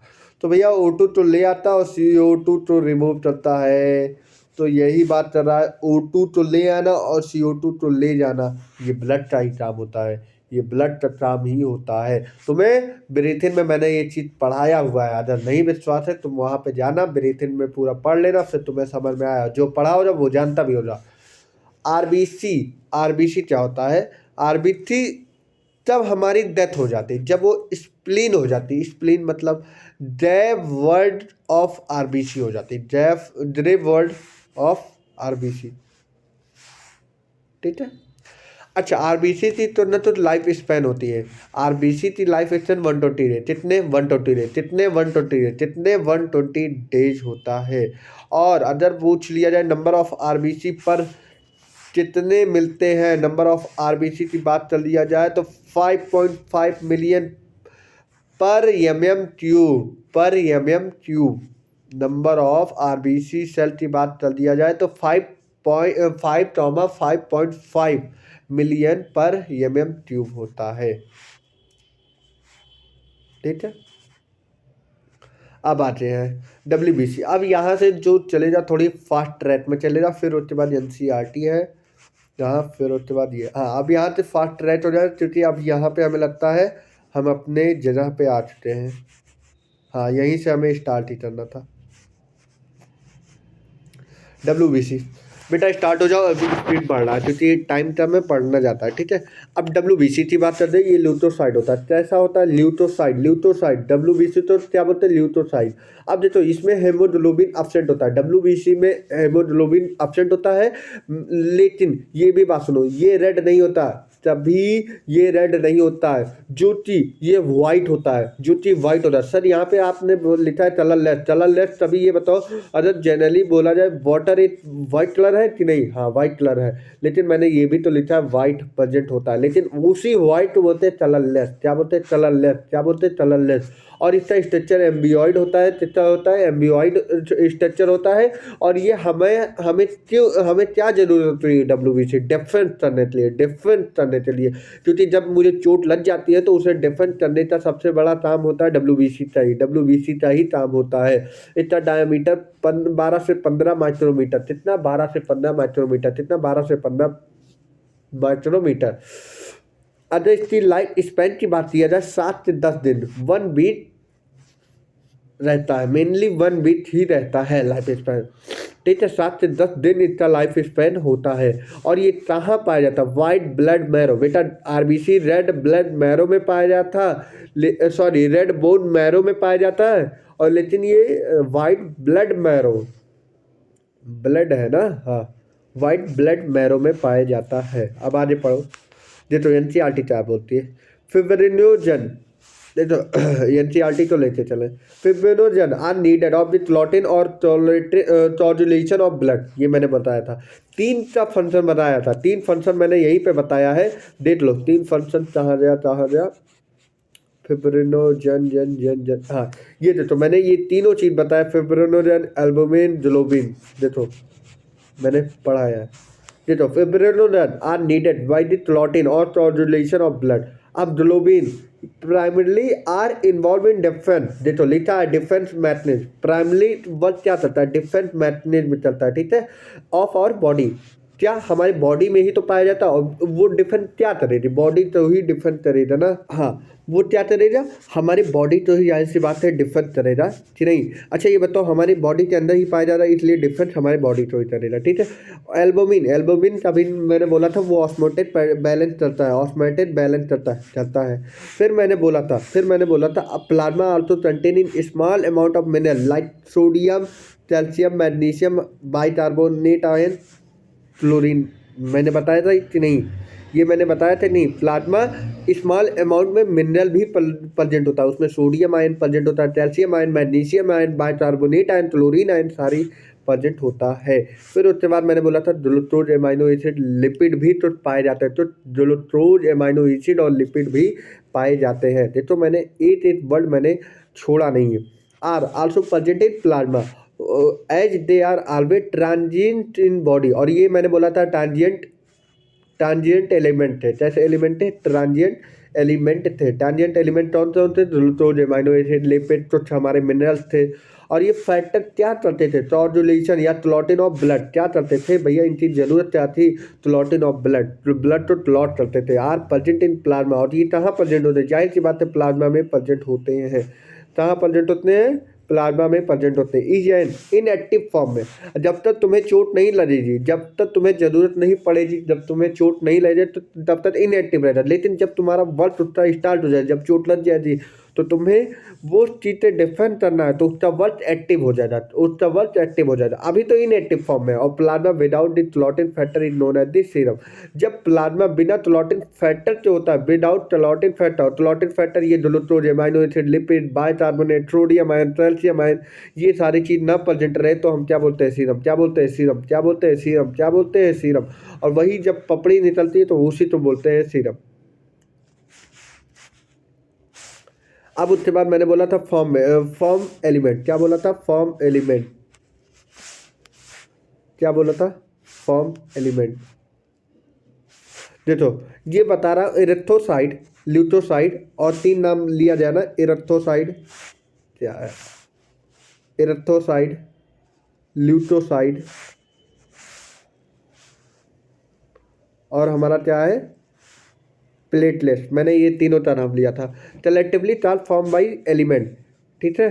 तो भैया O2 तो ले आता है और CO2 तो रिमूव करता है। तो यही बात कर रहा है, O2 तो ले आना और CO2 तो ले जाना, ये ब्लड का ही काम होता है, ये ब्लड का काम ही होता है। तुम्हें ब्रीथिंग में मैंने ये चीज़ पढ़ाया हुआ है, अगर नहीं विश्वास है तुम वहाँ पे जाना, ब्रीथिंग में पूरा पढ़ लेना, फिर तुम्हें समझ में आया, जो पढ़ा हो वो जानता भी होगा। आरबीसी, आरबीसी क्या होता है? आरबीसी तब हमारी डेथ हो जाती है जब वो स्प्लीन हो जाती है, स्प्लीन मतलब ड्रेव वर्ड ऑफ आरबीसी हो जाती है, ड्रेव वर्ड ऑफ आरबीसी, ठीक है। अच्छा, आरबीसी की तो न तो लाइफ स्पैन होती है, आरबीसी की लाइफ स्पैन 120 डे, कितने 120 डे, कितने 120 डे, कितने 120 डेज होता है। और अगर पूछ लिया जाए नंबर ऑफ आरबीसी पर कितने मिलते हैं, नंबर ऑफ आरबीसी की बात कर लिया जाए तो 5.5 मिलियन पर MM³ पर MM³। Number of RBC cell की बात कर दिया जाए तो 5.5 मिलियन पर MM³ होता है, ठीक है। अब आते हैं WBC। अब यहाँ से जो चलेगा थोड़ी फास्ट ट्रैक में चलेगा, फिर उसके बाद NCERT है यहाँ, फिर उसके बाद ये, हाँ अब यहाँ से फास्ट ट्रैक हो जाए, क्योंकि अब यहाँ पे हमें लगता है हम अपने जगह पे आ चुके हैं। हाँ यहीं से हमें स्टार्ट ही करना था। WBC बेटा स्टार्ट हो जाओ, अभी स्पीड बढ़ रहा है क्योंकि टाइम टर्म में पढ़ना जाता है, ठीक है। अब WBC की बात करते हैं, ये ल्यूकोसाइड होता है, कैसा होता है? ल्यूकोसाइड। WBC तो क्या बोलते हैं? ल्यूकोसाइड। अब देखो इसमें हेमोग्लोबिन अपसेंट होता है, WBC में हेमोग्लोबिन अपसेंट होता है, लेकिन ये भी बात सुनो, ये रेड नहीं होता, तभी ये रेड नहीं होता है। जो चीज ये वाइट होता है, जो चीज वाइट होता है। सर यहाँ पे आपने लिखा है कलरलेस, तभी ये बताओ अगर जनरली बोला जाए वाटर एक वाइट कलर है कि नहीं? हाँ वाइट कलर है, लेकिन मैंने ये भी तो लिखा है वाइट प्रेजेंट होता है, लेकिन उसी वाइट को बोलते हैं कलरलेस। क्या बोलते हैं? कलरलेस। क्या बोलते हैं? कलरलेस। और इसका स्ट्रक्चर एम्बियॉइड होता है, कितना होता है? एम्बियॉइड स्ट्रक्चर होता है। और ये हमें क्या जरूरत होती है डब्ल्यूबीसी? डिफेंस करने के लिए, डिफेंस करने के लिए। क्योंकि जब मुझे चोट लग जाती है तो उसे डिफेंस करने का सबसे बड़ा काम होता है डब्ल्यूबीसी का ही, डब्ल्यूबीसी का ही काम होता है। इसका डायमीटर 12 से 15 माइक्रोमीटर। कितना? 12 से 15 माइक्रोमीटर। कितना? 12 से 15 माइक्रोमीटर। अगर इसकी लाइफ स्पैन की बात किया जाए 7 से 10 दिन, 1 वीक रहता है, मेनली 1 वीक ही रहता है लाइफ स्पैन। ठीक है, 7 से 10 दिन इसका लाइफ स्पैन होता है। और ये कहाँ पाया जाता है? White blood marrow. बेटा आरबीसी रेड ब्लड मैरो में पाया जाता है, सॉरी रेड बोन मैरो में पाया जाता है। और लेकिन ये वाइट ब्लड मैरो, ब्लड है ना, हाँ वाइट ब्लड मैरो में पाया जाता है। अब आगे पढ़ो। देखो एनसीईआरटी क्या बोलती है? फिब्रिनोजन, देखो एनसीईआरटी को लेके चले। Fibrinogen are needed of the clotting और कोआगुलेशन ऑफ ब्लड। ये मैंने बताया था, 3 का फंक्शन बताया था। 3 फंक्शन मैंने यहीं पे बताया है, देख लो 3 फंक्शन कहाँ गया। फिब्रिनोजन जन जन जन, हाँ ये देखो मैंने ये तीनों चीज बताया, फिब्रिनोजन, एल्बुमिन, ग्लोबिन। देखो मैंने पढ़ाया है। देखो fibrinogen are needed by the clotting और कोआगुलेशन ऑफ ब्लड। अब globin primarily are involve in defence. देखो लिखा है डिफेंस मैकेनिज्म। प्राइमरली वर्क क्या करता है? डिफेंस मैकेनिज्म में चलता है, ठीक है, ऑफ आवर बॉडी। क्या हमारी बॉडी में ही तो पाया जाता है। और वो डिफेंस क्या करेगी? बॉडी तो ही डिफेंस करेगा ना। हाँ वो क्या करेगा? हमारी बॉडी तो ही, जाहिर सी बात है, डिफेंस करेगा कि नहीं? अच्छा ये बताओ, हमारी बॉडी के अंदर ही पाया जा रहा है, इसलिए डिफेंस हमारी बॉडी तो ही करेगा, ठीक है। एल्बुमिन अभी मैंने बोला था वो ऑस्मोटिक बैलेंस करता है, ऑस्मोटिक बैलेंस करता है। फिर मैंने बोला था plasma also contain in small amount of mineral like sodium, calcium, magnesium, bicarbonate ion, chlorine. मैंने बताया था कि नहीं? ये मैंने बताया था नहीं। प्लाज्मा स्मॉल अमाउंट में मिनरल भी प्रेजेंट होता है, उसमें सोडियम आयन प्रेजेंट होता है, calcium ion, magnesium ion, bicarbonate ion, chlorine ion सारी प्रेजेंट होता है। फिर उसके बाद मैंने बोला था ग्लूकोज एमाइनो एसिड, लिपिड भी तो पाए जाते हैं। तो ग्लूकोज एमाइनो एसिड और लिपिड भी पाए जाते हैं। देखो मैंने एक वर्ड मैंने छोड़ा नहीं है। Are also present in plasma as they are always transient in body. और ये मैंने बोला था ट्रांजिएंट एलिमेंट है। कैसे एलिमेंट है? ट्रांजिएंट एलिमेंट थे। ट्रांजिएंट एलिमेंट कौन कौन थे? ग्लूकोज, एमाइनो एसिड, लिपिड, कुछ हमारे मिनरल्स थे। और ये फैक्टर क्या करते थे? कोआगुलेशन या क्लॉटिंग ऑफ ब्लड क्या करते थे भैया? इनकी जरूरत क्या थी? क्लॉटिंग ऑफ ब्लड, ब्लड तो क्लॉट करते थे। Are present in plasma. और ये कहाँ प्रेजेंट होते हैं? जाहिर सी बात है प्लाज्मा में प्रेजेंट होते हैं। कहाँ प्रेजेंट होते हैं? प्लाज्मा में प्रेजेंट होते हैं। इज एन इनएक्टिव फॉर्म में। जब तक तुम्हें चोट नहीं लगेगी, जब तक तुम्हें जरूरत नहीं पड़ेगी, जब तुम्हें चोट नहीं लगे तो तब तक इनएक्टिव रहेगा। लेकिन जब तुम्हारा वर्क उतना स्टार्ट हो जाए, जब चोट लग जाएगी, तो तुम्हें वो चीज़ें डिफेंड करना है, तो उसका वर्क एक्टिव हो जाएगा। अभी तो इनएक्टिव फॉर्म में। और plasma without the clotting factor is known as the serum. जब प्लाज्मा बिना क्लॉटिन फैक्टर से होता है, विदाउट क्लॉटिन फैक्टर ये glucose, amino acid, lipid, bicarbonate, sodium ion, calcium ion, ये सारी चीज ना प्रेजेंट रहे तो हम क्या बोलते हैं? सीरम। और वही जब पपड़ी निकलती है तो उसी तो बोलते हैं सीरम। अब उसके बाद मैंने बोला था फॉर्म एलिमेंट। क्या बोला था? Form element. देखो ये बता रहा इरेक्थोसाइड, ल्यूटोसाइड, और 3 नाम लिया जाए ना। इरेक्थोसाइड क्या है? इरेक्थोसाइड, ल्यूटोसाइड, और हमारा क्या है? प्लेटलेट्स। मैंने ये तीनों का नाम लिया था। Collectively called form by element, ठीक है।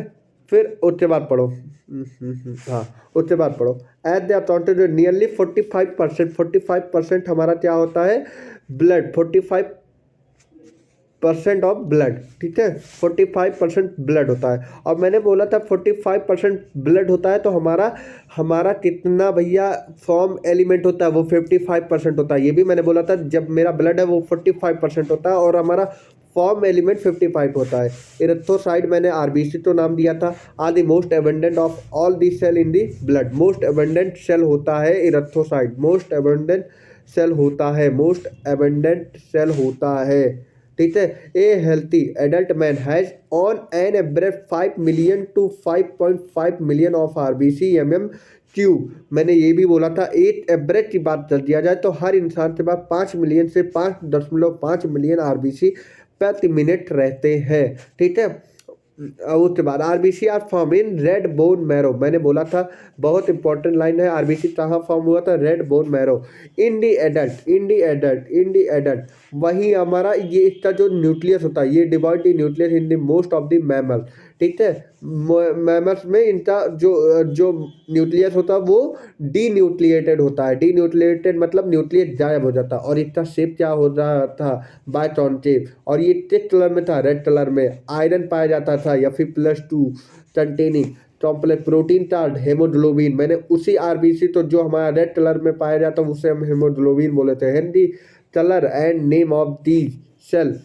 फिर उसके बाद पढ़ो, हाँ उसके बाद पढ़ो। एट द अकाउंटेड नियरली 45% हमारा क्या होता है? ब्लड। परसेंट ऑफ ब्लड, ठीक है, 45% ब्लड होता है। और मैंने बोला था 45% ब्लड होता है, तो हमारा हमारा कितना भैया फॉर्म एलिमेंट होता है, वो 55% होता है। ये भी मैंने बोला था, जब मेरा ब्लड है वो 45% होता है और हमारा फॉर्म एलिमेंट 55 होता है। इरेथ्रोसाइट मैंने आरबीसी तो नाम दिया था। Are the most abundant of all the cell in the blood, most abundant cell होता है इरेथ्रोसाइट, मोस्ट एबंडेंट सेल होता है, मोस्ट एबंडेंट सेल होता है, ठीक है। A healthy adult man has on an average 5 million to 5.5 million of RBC MM cube. मैंने ये भी बोला था, एक एवरेज की बात कर दिया जाए तो हर इंसान के पास 5 मिलियन से 5.5 मिलियन आरबीसी प्रति मिनट रहते हैं, ठीक है। उसके बाद RBC are form in red bone marrow, मैंने बोला था बहुत इंपॉर्टेंट लाइन है, आरबीसी कहाँ फॉर्म हुआ था, red bone marrow. In the adult, in the adult, in the adult, वही हमारा ये इसका जो न्यूक्लियस होता है, ये divide the nucleus in the most of the mammal, ठीक है। मैमल्स में इनका जो जो न्यूक्लियस होता है वो डी न्यूक्लिएटेड होता है। डी न्यूक्लिएटेड मतलब न्यूक्लियस गायब हो जाता है। और इसका शेप क्या हो रहा था, बायकॉन्केव, और ये किस कलर में था, रेड कलर में। आयरन पाया जाता था या फिर +2 कंटेनिंग कॉम्प्लेक्स प्रोटीन था हेमोग्लोबिन, मैंने उसी आरबीसी तो जो हमारा रेड कलर में पाया जाता है उसे हम हेमोग्लोबिन बोले थे। Healthy colour and name of the cell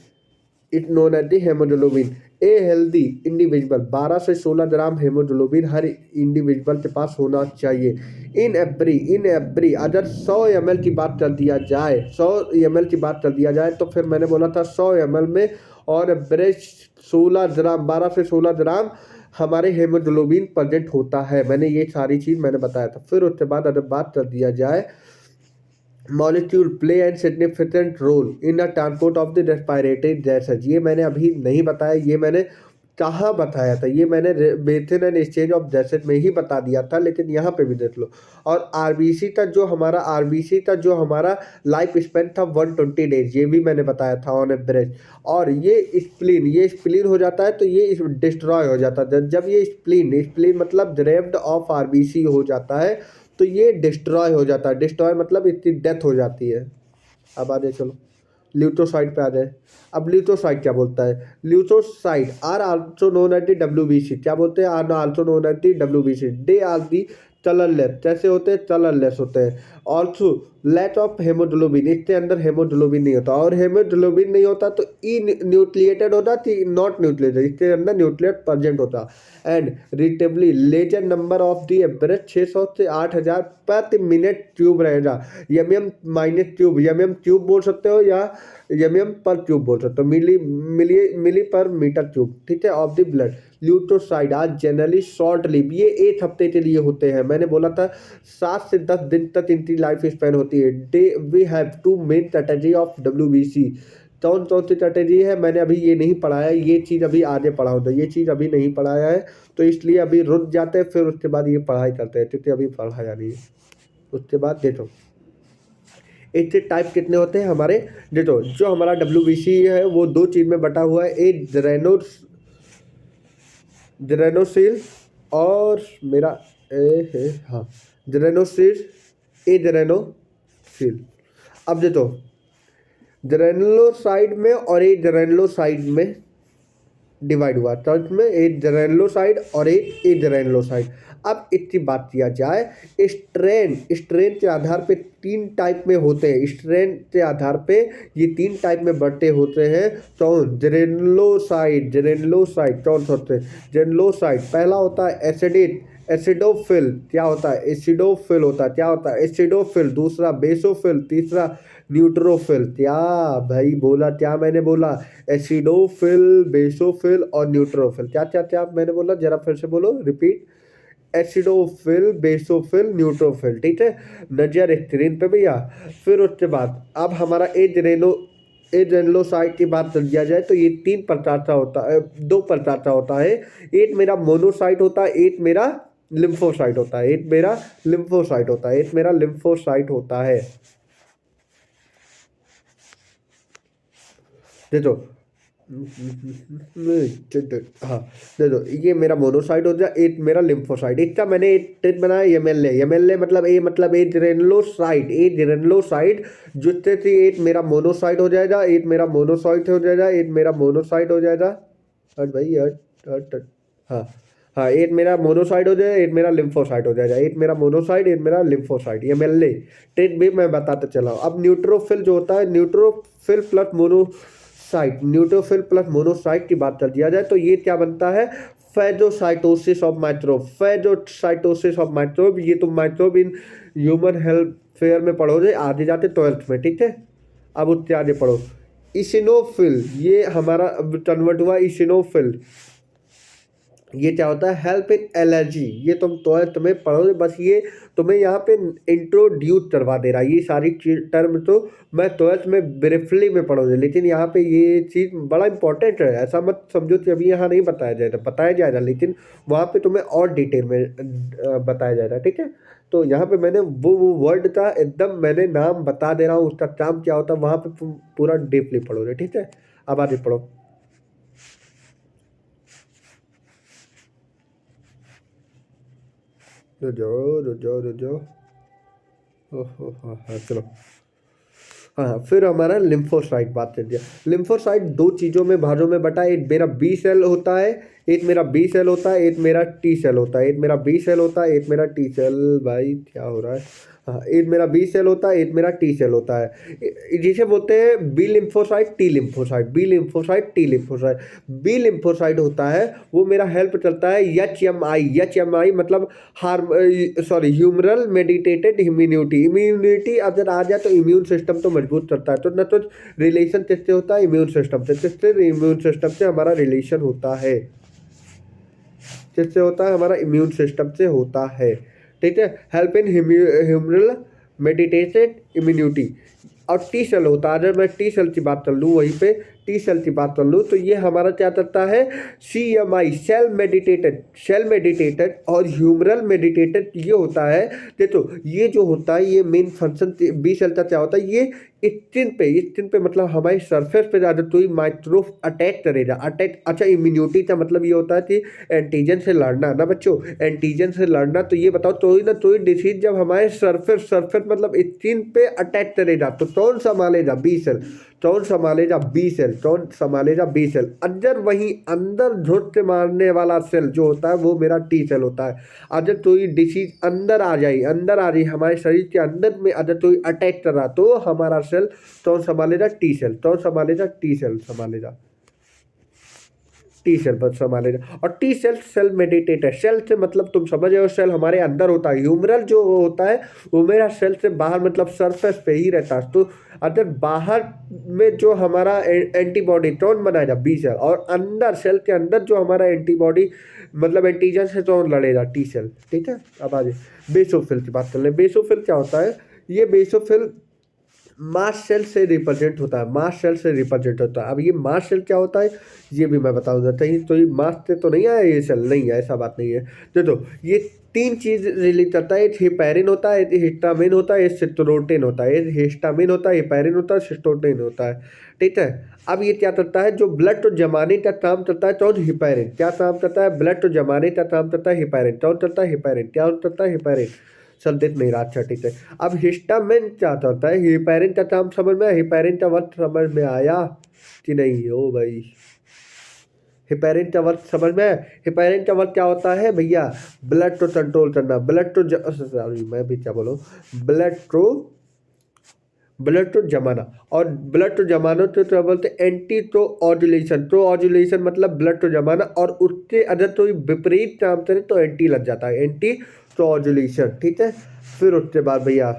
it known as the haemoglobin. A healthy individual 12 से 16 ग्राम हेमोग्लोबिन हर इंडिविजुअल के पास होना चाहिए। इन एवरी अगर 100 ml की बात कर दिया जाए, 100 ml की बात कर दिया जाए तो फिर मैंने बोला था 100 ml में और एवरेज 16 ग्राम, 12 से 16 ग्राम हमारे हेमोग्लोबिन प्रेजेंट होता है। मैंने ये सारी चीज़ मैंने बताया था। फिर उसके बाद अगर बात कर दिया जाए, molecule play and significant role in the transport of the respiratory gases, ये मैंने अभी नहीं बताया, ये मैंने कहाँ बताया था, ये मैंने method and exchange of gases में ही बता दिया था, लेकिन यहाँ पे भी देख लो। और आरबीसी का जो हमारा लाइफ स्पेन था 120 डेज, ये भी मैंने बताया था ऑन एवरेज। और ये स्प्लीन हो जाता है तो ये डिस्ट्रॉय हो जाता है। जब ये स्प्लीन मतलब ड्रेव्ड ऑफ आरबीसी हो जाता है तो ये डिस्ट्रॉय हो जाता है। डिस्ट्रॉय मतलब इसकी डेथ हो जाती है। अब आ जाए, चलो ल्यूकोसाइट पे आ जाए। अब ल्यूकोसाइट क्या बोलता है, leucocyte are also known as the WBC, क्या बोलते हैं, are also known as the WBC. They are the colourless, कैसे होते हैं, कलरलेस होते हैं। ऑल्सो लैक ऑफ हेमोग्लोबिन, इसके अंदर हेमोग्लोबिन नहीं होता, और हेमोग्लोबिन नहीं होता तो ई न्यूक्लिएटेड होता, नॉट न्यूक्लिएटेड, इसके अंदर न्यूक्लियट प्रेजेंट होता। And relatively lesser number of the average 600 से 8000 प्रति मिनट ट्यूब रहेगा। यम माइनस ट्यूब, यम ट्यूब बोल सकते हो या यम पर ट्यूब बोल सकते हो, मिली पर मीटर ट्यूब, ठीक है, ऑफ द ब्लड। ल्यूकोसाइड आज जनरली शॉर्ट लिव, ये 1 हफ्ते के लिए होते हैं। मैंने बोला था 7 से 10 दिन तक इनकी लाइफ स्पेन होती है। Day we have 2 main strategy of WBC, कौन कौन सी स्ट्रेटेजी है मैंने अभी ये नहीं पढ़ाया, ये चीज़ अभी आगे पढ़ाऊंगा, ये चीज़ अभी नहीं पढ़ाया है तो इसलिए अभी रुक जाते हैं, फिर उसके बाद ये पढ़ाई करते हैं, क्योंकि अभी पढ़ाया नहीं है। उसके बाद देखो इसके टाइप कितने होते हैं हमारे, देखो जो हमारा डब्ल्यूबीसी है वो 2 चीज़ में बटा हुआ है, एक जेरेनोसिल और मेरा हाँ जेरेनोसिल, ए जेरेनोसिल। अब देखो ग्रेनुलोसाइड में और एक ग्रेनुलोसाइड में डिवाइड हुआ, तो इसमें एक ग्रेनुलोसाइड और एक ग्रेनुलोसाइड। अब इसकी बात किया जाए, स्ट्रेन के आधार पे 3 टाइप में होते हैं, स्ट्रेन के आधार पे ये 3 टाइप में बटे होते हैं। कौन, ग्रेनुलोसाइड कौन सा होते हैं, ग्रेनुलोसाइड पहला होता है एसिडोफिल, क्या होता है, एसिडोफिल होता है, क्या होता है, एसिडोफिल। दूसरा बेसोफिल, तीसरा न्यूट्रोफिल। क्या भाई बोला, क्या मैंने बोला, एसिडोफिल, बेसोफिल और न्यूट्रोफिल। क्या क्या क्या मैंने बोला, जरा फिर से बोलो, रिपीट, एसिडोफिल, बेसोफिल, न्यूट्रोफिल, ठीक है, नजर स्क्रीन पे भैया। फिर उसके बाद अब हमारा एड्रेनलोसाइट की बात कर दिया जाए तो ये 3 प्रकार का होता है, 2 प्रकार का होता है। एक मेरा मोनोसाइट होता है, एक मेरा लिम्फोसाइट होता है, एक मेरा लिम्फोसाइट होता है, एक मेरा लिम्फोसाइट होता है। देखो हाँ, देखो ये मेरा मोनोसाइट हो गया, एक मेरा लिम्फोसाइट। एक का मैंने एक टेस्ट बनाया एमएलए। एमएलए मतलब ए ग्रेनुलोसाइट, ए ग्रेनुलोसाइट जिससे थी एक मेरा मोनोसाइट हो जाएगा, एक मेरा मोनोसाइट हो जाएगा, एक मेरा मोनोसाइट हो जाएगा। हट भाई हट, हट। हाँ हाँ, एक मेरा मोनोसाइट हो जाएगा, एक मेरा लिम्फोसाइट हो जाएगा, एक मेरा मोनोसाइट, एक मेरा लिम्फोसाइट। ये एमएलए टेस्ट भी मैं बताते चला हूँ। अब न्यूट्रोफिल जो होता है, neutrophil plus monocyte, neutrophil plus monocyte की बात कर दिया जाए तो ये क्या बनता है, phagocytosis of microbe. Phagocytosis of microbe, ये तुम microbe in human health fair में पढ़ोगे आगे जाते 12th में, ठीक है। अब उससे आगे पढ़ो, इसिनोफिल, ये हमारा कन्वर्ट हुआ इसिनोफिल। ये क्या होता है, हेल्प इन एलर्जी, ये तुम ट्वेल्थ में पढ़ोगे। बस ये तुम्हें यहाँ पे इंट्रोड्यूस करवा दे रहा है, ये सारी टर्म तो मैं ट्वेल्थ में ब्रीफली में पढ़ोगे, लेकिन यहाँ पे ये चीज़ बड़ा इंपॉर्टेंट है। ऐसा मत समझो कि अभी यहाँ नहीं बताया जाएगा, बताया जाएगा, लेकिन वहाँ पे तुम्हें और डिटेल में बताया जाएगा, ठीक है। तो यहाँ पे मैंने वो वर्ड का एकदम मैंने नाम बता दे रहा हूँ, उसका काम क्या होता है, वहाँ पे तुम पूरा डीपली पढ़ोगे, ठीक है। अब आगे पढ़ो। रुक जाओ, रुक जाओ, रुक जाओ। ओहो हाँ हाँ, चलो। हाँ, फिर हमारा लिम्फोसाइट बात कर दिया। लिम्फोसाइट दो चीज़ों में भागों में बटा, एक मेरा बी सेल होता है, एक मेरा बी सेल होता है, एक मेरा टी सेल होता है। एक मेरा बी सेल होता है, एक मेरा टी सेल। भाई क्या हो रहा है। हाँ, एक मेरा बी सेल होता है, एक मेरा टी सेल होता है। जिसे बोलते हैं B lymphocyte, T lymphocyte, B lymphocyte, T lymphocyte. B lymphocyte होता है वो मेरा हेल्प करता है एचएमआई। एचएमआई मतलब harm sorry humoral meditated immunity. Immunity अगर आ जाए तो इम्यून सिस्टम तो मजबूत करता है। तो न तो रिलेशन किससे होता है, इम्यून सिस्टम से। किससे, इम्यून सिस्टम से हमारा रिलेशन होता है। किससे होता है, हमारा इम्यून सिस्टम से होता है, ठीक है। Help in humoral meditated immunity. और टी सेल होता है, अगर मैं टी सेल की बात कर लूँ, वहीं पे टी सेल की बात कर लूँ तो ये हमारा क्या करता है, सी एम आई, सेल मेडिटेटेड। सेल मेडिटेटेड और ह्यूमरल मेडिटेटेड ये होता है। देखो ये जो होता है, ये मेन फंक्शन बी सेल का क्या होता है, ये स्किन पे मतलब हमारी सरफेस पे ज़्यादा तो माइक्रोब अटैक करेगा। अटैक, अच्छा इम्यूनिटी का मतलब ये होता है कि एंटीजन से लड़ना ना बच्चों, एंटीजन से लड़ना। तो ये बताओ, कोई ना कोई डिसीज जब हमारे सरफेस सरफेस मतलब स्किन पे अटैक करेगा तो कौन संभालेगा, बी सेल। कौन संभालेगा, बी सेल। कौन संभालेगा, बी सेल। अंदर वहीं अंदर घुस के मारने वाला सेल जो होता है वो मेरा टी सेल होता है। अगर कोई डिसीज अंदर आ जाए, अंदर आ रही हमारे शरीर के अंदर में, अगर कोई अटैक कर रहा तो हमारा सेल कौन संभालेगा, टी सेल। कौन संभालेगा, टी सेल संभालेगा। टी सेल पर संभालेगा। और T cell cell meditator, cell से मतलब तुम समझ रहे हो, सेल हमारे अंदर होता है। ह्यूमरल जो होता है वो मेरा सेल से बाहर मतलब सरफेस पे ही रहता है। तो अगर बाहर में जो हमारा एंटीबॉडी कौन बनाएगा, बी सेल। और अंदर सेल के अंदर जो हमारा एंटीबॉडी मतलब एंटीजन से कौन लड़ेगा, टी सेल, ठीक है। अब आगे बेसोफिल की बात कर ले। बेसोफिल क्या होता है, ये बेसोफिल मास्ट सेल से रिप्रेजेंट होता है। मास्ट सेल से रिप्रेजेंट होता है। अब ये मास्ट सेल क्या होता है ये भी मैं बताऊंगा। कहीं तो ये मास्ट से तो नहीं आया ये सेल, नहीं है, ऐसा बात नहीं है। देखो ये तीन चीज रिलीज करता है, एक हिपैरिन होता है, एक हिस्टामिन होता है, एक सिस्टोरोटिन होता है। एक हिस्टामिन होता है, हिपैरिन होता है, सिस्टोरोटिन होता है, ठीक है। अब ये क्या करता है, जो ब्लड को जमाने का काम करता है कौन, हिपैरिन। क्या काम करता है, ब्लड को जमाने का काम करता है हिपैरिन। कौन करता है, हिपैरिन। क्या करता है, हिपैरिन। संदिग्ध नहीं रहा, अच्छा ठीक है। अब हिस्टामिन क्या होता है, हिपैरिन का काम समझ में आया, हिपैरिन का वर्क समझ में आया कि नहीं, ओ भाई। हिपैरिन का वर्क समझ में आया। हिपैरिन का वर्क क्या होता है भैया, ब्लड को कंट्रोल करना, ब्लड को सॉरी मैं भी क्या बोलूँ, ब्लड को ब्लड को जमाना। और ब्लड को जमाना तो क्या बोलते हैं, एंटी तो ऑजुलेशन। तो ऑजुलेशन मतलब ब्लड को जमाना, और उसके अगर तो विपरीत काम करे तो एंटी लग जाता है, एंटी तो ऑजुलेशन, ठीक है। फिर उसके बाद भैया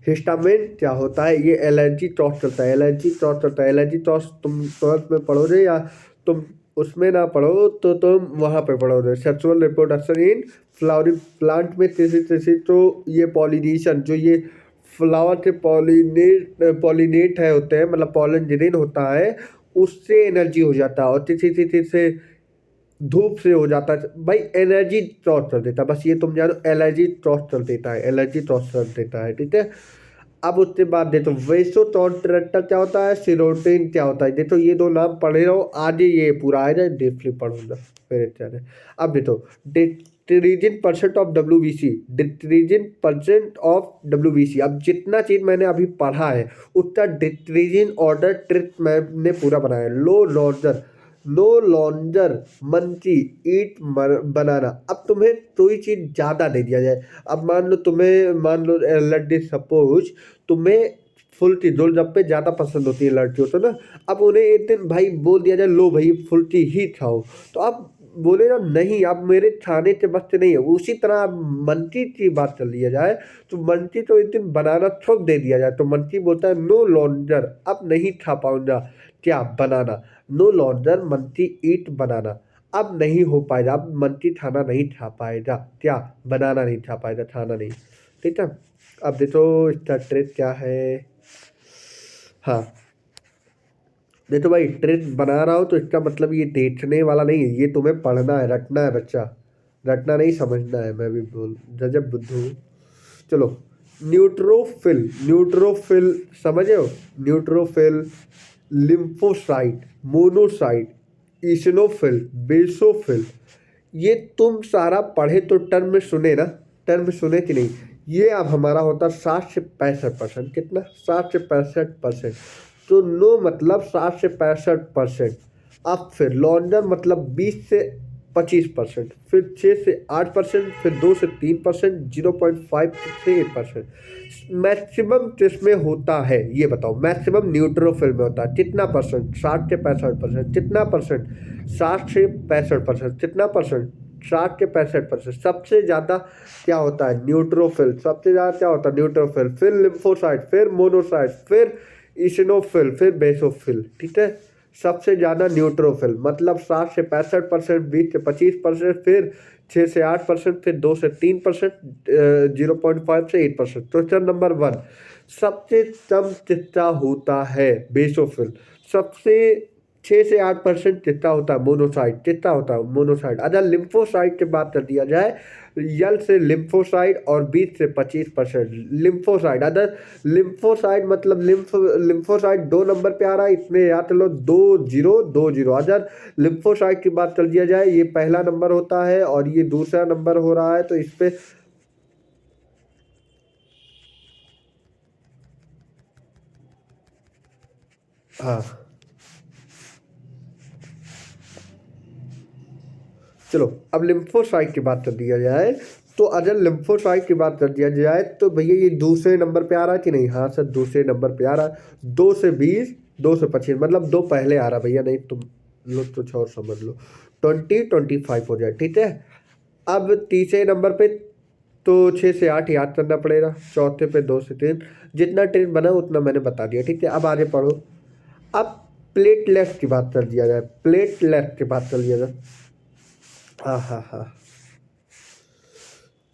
हिस्टामिन क्या होता है, ये एलर्जी टॉस करता है। एलर्जी टॉस करता है, एलर्जी टॉस तुम ट्वेल्थ में पढ़ोगे या तुम उसमें ना पढ़ो तो तुम वहाँ पे पढ़ोगे। Sexual reproduction in flowering plant में तीसरी तीसरी तो ये पॉलिनेशन, जो ये फ्लावर के पॉलिनेट है होते हैं मतलब पॉलन ग्रेन होता है, उससे एनर्जी हो जाता है। और तीसरी तीसरी से धूप से हो जाता है भाई, एनर्जी टॉस कर देता है। बस ये तुम जानो, एलर्जी टॉस कर देता है, एलर्जी टॉस कर देता है, ठीक है। अब उसके बाद देखो वेसोटोन्ट्रेटर क्या होता है, सीरोटिन क्या होता है। देखो ये दो नाम पढ़े रहो, आगे ये पूरा आ जाए, डीपली पढ़ूंगा फिर इत्यादि। अब देखो detergent percent of WBC, detergent percent of WBC. अब जितना चीज मैंने अभी पढ़ा है उतना डिटर्जेंट ऑर्डर ट्रिक मैंने पूरा बनाया है। लो लॉन्जर, नो लॉन्जर मंकी ईट बनाना। अब तुम्हें कोई चीज ज्यादा दे दिया जाए, अब मान लो लड्डी सपोज तुम्हें फुल्टी गोलगप्पे ज्यादा पसंद होती है लड़कियों तो ना। अब उन्हें एक दिन भाई बोल दिया जाए लो भाई फुल्टी ही खाओ, तो अब बोलेगा नहीं अब मेरे खाने के बस से नहीं है। उसी तरह अब मंकी की बात कर लिया जाए तो मंकी तो एक दिन बनाना थोक दे दिया जाए तो मंकी बोलता है नो लॉन्जर, अब नहीं खा पाऊंगा क्या बनाना। नो लॉन्जर मंकी ईट बनाना, अब नहीं हो पाएगा, अब मंकी खाना नहीं खा पाएगा क्या, बनाना नहीं खा पाएगा, खाना नहीं। ठीक है, अब देखो इसका ट्रिक क्या है। हाँ देखो भाई ट्रिक बना रहा हूँ तो इसका मतलब ये देखने वाला नहीं है, ये तुम्हें पढ़ना है, रटना है बच्चा, रटना नहीं समझना है। मैं भी बोल जजब बुद्धू हूँ। चलो न्यूट्रोफिल, न्यूट्रोफिल समझे हो, neutrophil, lymphocyte, monocyte, eosinophil, basophil. ये तुम सारा पढ़े तो टर्म सुने ना, टर्म सुने कि नहीं। ये अब हमारा होता 60 से 65%, कितना 60 से 65%। तो नो मतलब 60 से 65%। अब फिर लॉन्डर मतलब 20 से 25%, फिर 6 से 8%, फिर 2 से 3%, 0.5 से 8%। मैक्सिमम किसमें होता है ये बताओ, मैक्सिमम न्यूट्रोफिल में होता है कितना परसेंट, 60 से 65%। कितना परसेंट, 60 से 65%। कितना परसेंट, 60 से 65%। सबसे ज़्यादा क्या होता है न्यूट्रोफिल, सबसे ज़्यादा क्या होता है न्यूट्रोफिल, फिर लिम्फोसाइट, फिर मोनोसाइट, फिर इसिनोफिल, फिर बेसोफिल। ठीक है, सबसे ज़्यादा न्यूट्रोफिल मतलब 60 से 65%, 20 से 25%, फिर 6 से 8%, फिर 2 से 3%, 0.5 से 8%। क्वेश्चन नंबर 1, सबसे कम कितना होता है बेसोफिल, सबसे 6 से 8% कितना होता है मोनोसाइट, कितना होता है मोनोसाइट। अगर लिम्फोसाइट की बात कर दिया जाए, यल से लिम्फोसाइट और 20 से 25%। लिम्फोसाइट अदर, लिम्फोसाइट मतलब लिम्फोसाइट 2 नंबर पे आ रहा है, इसमें याद लो 2020। अगर लिम्फोसाइट की बात कर दिया जाए ये पहला नंबर होता है और ये दूसरा नंबर हो रहा है, तो इस पे हाँ चलो अब लिम्फोसाइट की बात कर दिया जाए, तो अगर लिम्फोसाइट की बात कर दिया जाए तो भैया ये दूसरे नंबर पे आ रहा है कि नहीं, हाँ सर दूसरे नंबर पे आ रहा है। 2 से 20, 2 से 25 मतलब दो पहले आ रहा भैया, नहीं तुम लोग कुछ और समझ लो, 20, 25 हो जाए। ठीक है, अब तीसरे नंबर पे तो 6 से 8 याद करना पड़ेगा, चौथे पे 2 से 3, जितना ट्रेन बना उतना मैंने बता दिया। ठीक है, अब आगे पढ़ो। अब प्लेटलेट्स की बात कर दिया जाए, प्लेटलेट की बात कर लिया जाए, हाँ हाँ हाँ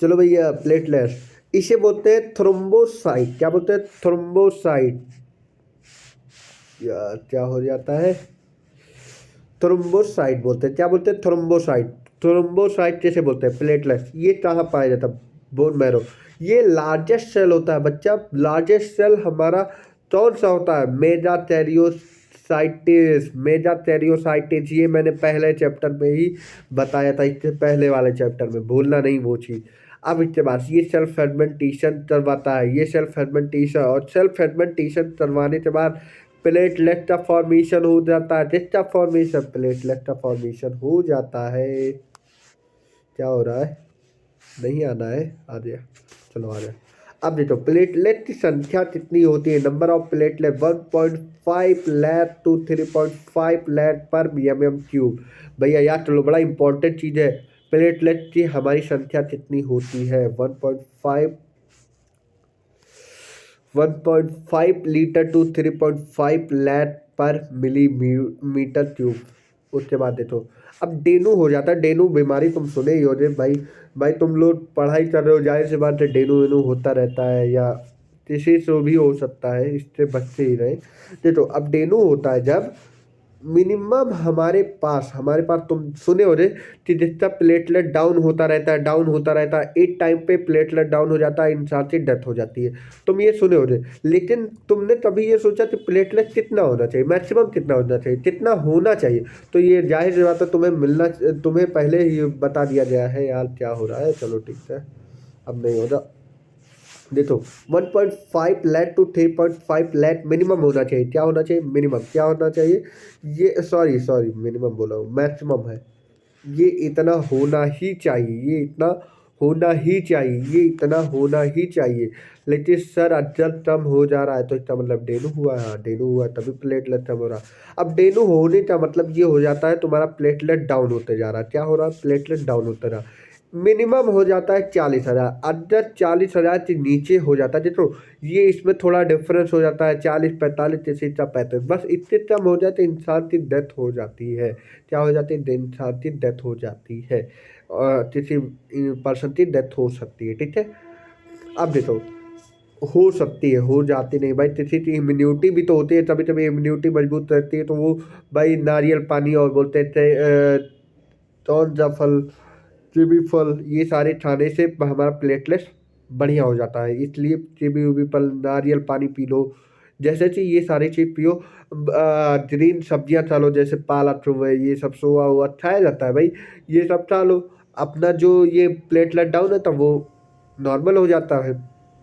चलो भैया प्लेटलेट्स, इसे बोलते हैं थ्रोम्बोसाइट। क्या बोलते हैं, थ्रोम्बोसाइट। यार क्या हो जाता है, थ्रोम्बोसाइट बोलते हैं, क्या बोलते हैं थ्रोम्बोसाइट। थ्रोम्बोसाइट कैसे बोलते हैं, प्लेटलेट्स। ये कहाँ पाया जाता है, बोन मैरो। ये लार्जेस्ट सेल होता है बच्चा, लार्जेस्ट सेल हमारा कौन सा होता है, मेगाथेरियोसाइटिस, मेगाथेरियोसाइटिस। ये मैंने पहले चैप्टर में ही बताया था, इससे पहले वाले चैप्टर में, भूलना नहीं वो चीज़। अब इसके बाद ये सेल्फ फर्मेंटेशन करवाता है, ये सेल्फ फर्मेंटेशन, और सेल्फ फर्मेंटेशन करवाने के बाद प्लेटलेट का फॉर्मेशन हो जाता है, जिसका फॉर्मेशन, प्लेटलेट का फॉर्मेशन हो जाता है। क्या हो रहा है, नहीं आना है, आ गया, चलो आ गया। अब देखो प्लेटलेट की संख्या कितनी होती है, number of platelet 1.5 lakh to 3.5 lakh पर mm3। भैया याद चलो, बड़ा इंपॉर्टेंट चीज़ है, प्लेटलेट की हमारी संख्या कितनी होती है, 1.5 लीटर टू 3.5 लाख पर मिलीमीटर क्यूब। उसके बाद देखो अब डेंगू हो जाता है, डेंगू बीमारी तुम सुने ही हो रे भाई, भाई तुम लोग पढ़ाई कर रहे हो, जाहिर सी बात है डेंगू वेनू होता रहता है, या किसी से भी हो सकता है, इससे बच्चे ही रहे। देखो अब डेंगू होता है जब मिनिमम हमारे पास तुम सुने हो रे कि जितना प्लेटलेट डाउन होता रहता है, एक टाइम पे प्लेटलेट डाउन हो जाता है, इंसान की डेथ हो जाती है। तुम ये सुने हो रे, लेकिन तुमने कभी ये सोचा कि प्लेटलेट कितना होना चाहिए, मैक्सिमम कितना होना चाहिए, कितना होना चाहिए? तो ये जाहिर सी बात है, तुम्हें पहले ही बता दिया गया है यार क्या हो रहा है। चलो ठीक है, अब नहीं होगा। देखो 1.5 लाख टू 3.5 लाख मिनिमम होना चाहिए। क्या होना चाहिए? मिनिमम क्या होना चाहिए? ये सॉरी सॉरी मिनिमम बोला हूँ, मैक्सिमम है। ये इतना होना ही चाहिए, ये इतना होना ही चाहिए, ये इतना होना ही चाहिए। लेकिन सर अजब कम हो जा रहा है, तो इसका मतलब डेनू हुआ है। हाँ डेनू हुआ है, तभी प्लेटलेट कम हो रहा है। अब डेनू होने का मतलब ये हो जाता है तुम्हारा प्लेटलेट डाउन होते जा रहा है। क्या हो रहा है? प्लेटलेट डाउन होता रहा। मिनिमम हो जाता है 40,000, अगर 40,000 के नीचे हो जाता है, देखो ये इसमें थोड़ा डिफरेंस हो जाता है, 40, 45, 33, 35, बस इतने कम हो जाए तो इंसान की डेथ हो जाती है। क्या हो जाती है? इंसान की डेथ हो जाती है, किसी पर्सन की डेथ हो सकती है। ठीक है, अब देखो हो सकती है, हो जाती नहीं भाई, किसी की इम्यूनिटी भी तो होती है, तभी तभी इम्यूनिटी मजबूत रहती है। तो वो भाई नारियल पानी और बोलते थे कौन सा फल, कीवी फल, ये सारे खाने से हमारा प्लेटलेट्स बढ़िया हो जाता है। इसलिए कीवी उवी फल, नारियल पानी पी लो, जैसे कि ये सारी चीज़ पियो। ग्रीन सब्जियां खा लो, जैसे पालक हुए, ये सब सोया हुआ खाया जाता है भाई, ये सब खा लो। अपना जो ये प्लेटलेट डाउन है, तब वो नॉर्मल हो जाता है।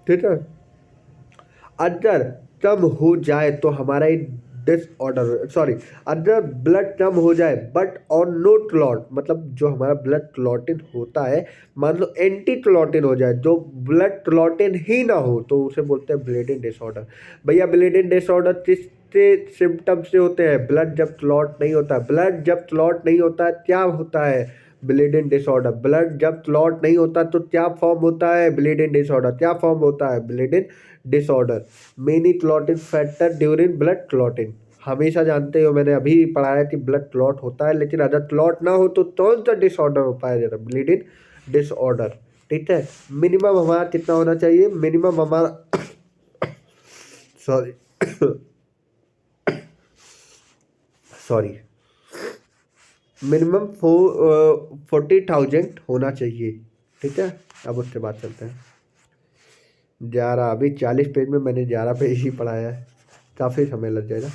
ठीक है, अगर कम हो जाए तो हमारा एक डिसऑर्डर, सॉरी, अगर ब्लड कम हो जाए बट और नो क्लॉट, मतलब जो हमारा ब्लड क्लॉटिन होता है, मान लो एंटी क्लॉटिन हो जाए, जो ब्लड क्लॉटिन ही ना हो, तो उसे बोलते हैं ब्लीडिंग डिसऑर्डर। भैया ब्लीडिंग डिसऑर्डर किसके सिम्टम्स से होते हैं? ब्लड जब क्लॉट नहीं होता है, ब्लड जब क्लॉट नहीं होता है क्या होता है? Bleeding disorder. ब्लड जब क्लॉट नहीं होता तो क्या फॉर्म होता है? Bleeding disorder. क्या फॉर्म होता है? Bleeding disorder. Many clotting factor during blood clotting. हमेशा जानते हो, मैंने अभी पढ़ाया कि ब्लड क्लॉट होता है, लेकिन अगर क्लॉट ना हो तो कौन सा डिसऑर्डर हो पाया जाता है? Bleeding disorder. ठीक है, मिनिमम हमारा कितना होना चाहिए? मिनिमम हमारा सॉरी सॉरी मिनिमम 40,000 होना चाहिए। ठीक है, अब उसके बाद चलते हैं 11। अभी 40 पेज में मैंने 11 पेज ही पढ़ाया है, काफ़ी समय लग जाएगा।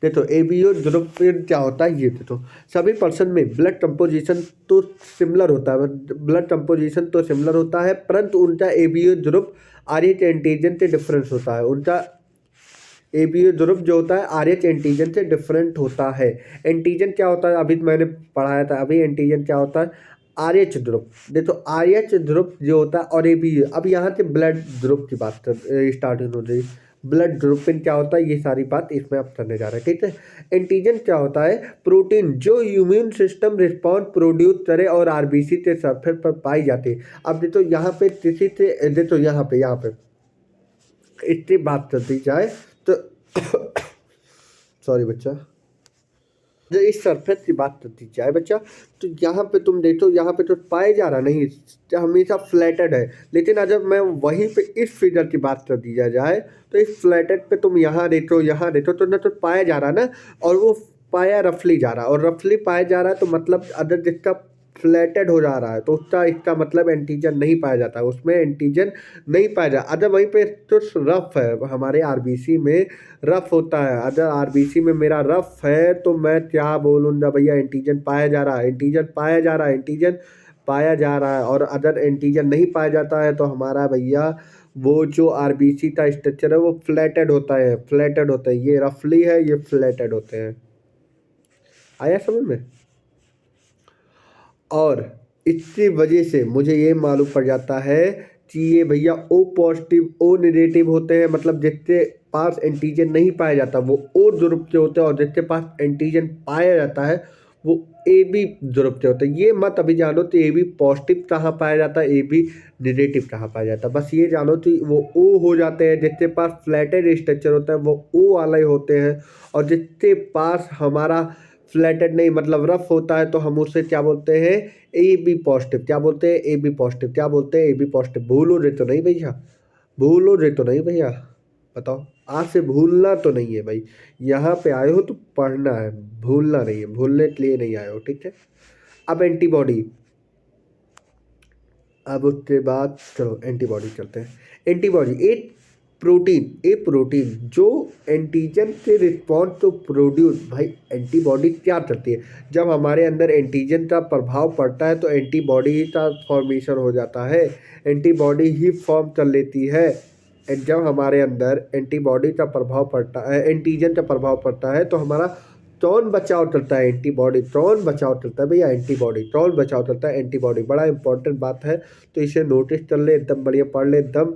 देखो एबीओ ध्रुव क्या होता है, ये देखो सभी पर्सन में ब्लड कंपोजिशन तो सिमिलर होता है, ब्लड कंपोजिशन तो सिमिलर होता है, परंतु उनका एबीओ ध्रुव आरएच एंटीजन से डिफरेंस होता है। उनका एबीओ ध्रुव जो होता है आरएच एंटीजन से डिफरेंट होता है। एंटीजन क्या होता है? अभी मैंने पढ़ाया था, अभी एंटीजन क्या होता है? आरएच ध्रुव। देखो आरएच ध्रुव जो होता है और एबीओ, अब यहाँ से ब्लड ध्रुव की बात कर स्टार्टिंग हो रही। ब्लड ग्रुपिंग क्या होता है, ये सारी बात इसमें आप करने जा रहे हैं। ठीक है, एंटीजन क्या होता है? प्रोटीन जो इम्यून सिस्टम रिस्पॉन्स प्रोड्यूस करे और आरबीसी के सरफेस पर पाई जाती है। अब देखो यहाँ पे किसी से, देखो यहाँ पे इसकी बात करती जाए तो सॉरी बच्चा, जब इस सरफेस की बात करती जाए बच्चा, तो यहाँ पे तुम देखो, यहाँ पे तो पाए जा रहा नहीं, हमेशा फ्लैटेड है। लेकिन अगर मैं वहीं पे इस फिगर की बात कर दी जाए, तो इस फ्लैटेड पे तुम यहाँ देखो तो ना तो पाया जा रहा ना, और वो पाया रफली जा रहा है, और रफली पाया जा रहा है तो मतलब अदर जिसका फ्लैटेड हो जा रहा है तो उसका इसका मतलब एंटीजन नहीं पाया जाता है, उसमें एंटीजन नहीं पाया जाता। अदर वहीं पे तो रफ है, हमारे आरबीसी में रफ होता है। अगर आरबीसी में मेरा रफ है तो मैं क्या बोलूँगा भैया, एंटीजन पाया जा रहा है, एंटीजन पाया जा रहा है, एंटीजन पाया जा रहा है। और अगर एंटीजन नहीं पाया जाता है तो हमारा भैया वो जो आरबीसी का स्ट्रक्चर है वो फ्लैटेड होता है, फ्लैटेड होता है। ये रफली है, ये फ्लैटेड होते हैं। आया समझ में? और इसकी वजह से मुझे ये मालूम पड़ जाता है कि ये भैया ओ पॉजिटिव ओ नेगेटिव होते हैं, मतलब जिसके पास एंटीजन नहीं पाया जाता वो ओ ध्रुव के होते हैं, और जिसके पास एंटीजन पाया जाता है वो ए बी ध्रुव के होते हैं। ये मत अभी जानो तो ए बी पॉजिटिव कहाँ पाया जाता है, ए बी नेगेटिव कहाँ पाया जाता है, बस ये जानो तो वो ओ हो जाते हैं। जिसके पास फ्लैटेड स्ट्रक्चर होता है वो ओ वाले होते हैं, और जिसके पास हमारा फ्लैटेड नहीं मतलब रफ होता है तो हम उसे क्या बोलते हैं? A B positive. क्या बोलते हैं? A B positive. क्या बोलते हैं? A B positive. भूलो रे तो नहीं भैया, भूलो रे तो नहीं भैया। बताओ। आज से भूलना तो नहीं है भाई, यहाँ पे आए हो तो पढ़ना है, भूलना नहीं है, भूलने के लिए नहीं आए हो, ठीक है। अब एंटीबॉडी, अब उसके बाद चलो एंटीबॉडी चलते हैं। एंटीबॉडी ए प्रोटीन जो एंटीजन के रिस्पॉन्स तो प्रोड्यूस, भाई एंटीबॉडी क्या करती है, जब हमारे अंदर एंटीजन का प्रभाव पड़ता है तो एंटीबॉडी ही का फॉर्मेशन हो जाता है, एंटीबॉडी ही फॉर्म कर लेती है। जब हमारे अंदर एंटीबॉडी का प्रभाव पड़ता है, एंटीजन का प्रभाव पड़ता है तो हमारा कौन बचाव करता है, एंटीबॉडी कौन बचाव करता है भैया, एंटीबॉडी कौन बचाव करता है, एंटीबॉडी। बड़ा इंपॉर्टेंट बात है, तो इसे नोटिस कर ले, एकदम बढ़िया पढ़ ले, एकदम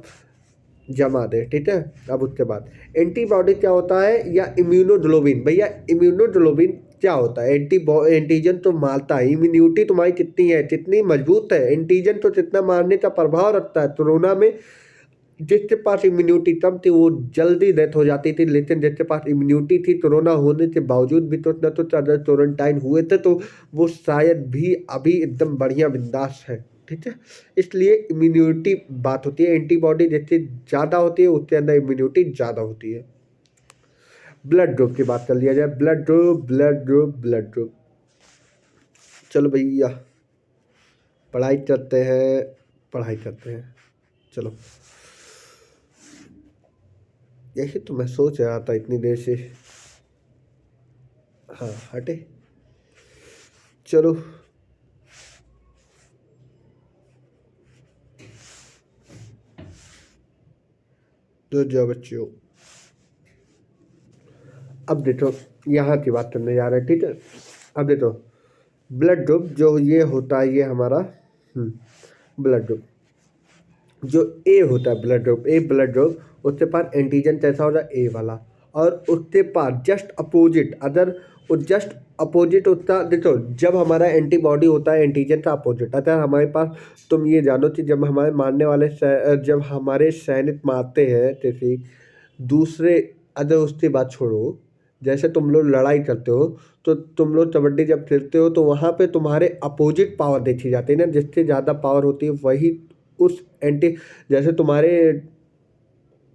जमा दे, ठीक है। अब उसके बाद एंटीबॉडी क्या होता है, या इम्यूनोग्लोबिन। भैया इम्यूनोग्लोबिन क्या होता है, एंटीजन तो मारता है, इम्यूनिटी तुम्हारी कितनी है, कितनी मजबूत है, एंटीजन तो कितना मारने का प्रभाव रखता है। कोरोना में जिसके पास इम्यूनिटी कम थी वो जल्दी डेथ हो जाती थी, लेकिन जिसके पास इम्यूनिटी थी कोरोना होने के बावजूद भी तो न तो ज़्यादा क्वारंटाइन हुए थे, तो वो शायद भी अभी एकदम बढ़िया बिंदास है, ठीक है। इसलिए इम्यूनिटी बात होती है, एंटीबॉडी जितनी ज़्यादा होती है उसके अंदर इम्यूनिटी ज़्यादा होती है। ब्लड ग्रुप की बात कर लिया जाए, blood group blood group blood group. चलो भैया पढ़ाई करते हैं, पढ़ाई करते हैं, चलो। यही तो मैं सोच रहा था इतनी देर से। हाँ हटे, चलो। तो जाओ बच्चों, अब देखो यहाँ की बात करने जा रहे हैं, ठीक है। अब देखो ब्लड ग्रुप जो ये होता है, ये हमारा ब्लड ग्रुप जो ए होता है, ब्लड ग्रुप ए, ब्लड ग्रुप उसके पास एंटीजन कैसा होता है, ए वाला। और उसके पास जस्ट अपोजिट, अगर वो जस्ट अपोजिट होता, देखो जब हमारा एंटीबॉडी होता है एंटीजन का अपोजिट, अगर हमारे पास, तुम ये जानो कि जब हमारे मारने वाले जब हमारे सैनिक मारते हैं जैसे दूसरे, अगर उसकी बात छोड़ो, जैसे तुम लोग लड़ाई करते हो तो तुम लोग कबड्डी जब खेलते हो तो वहाँ पे तुम्हारे अपोजिट पावर देखी जाती है ना, जिससे ज़्यादा पावर होती है वही उस एंटी, जैसे तुम्हारे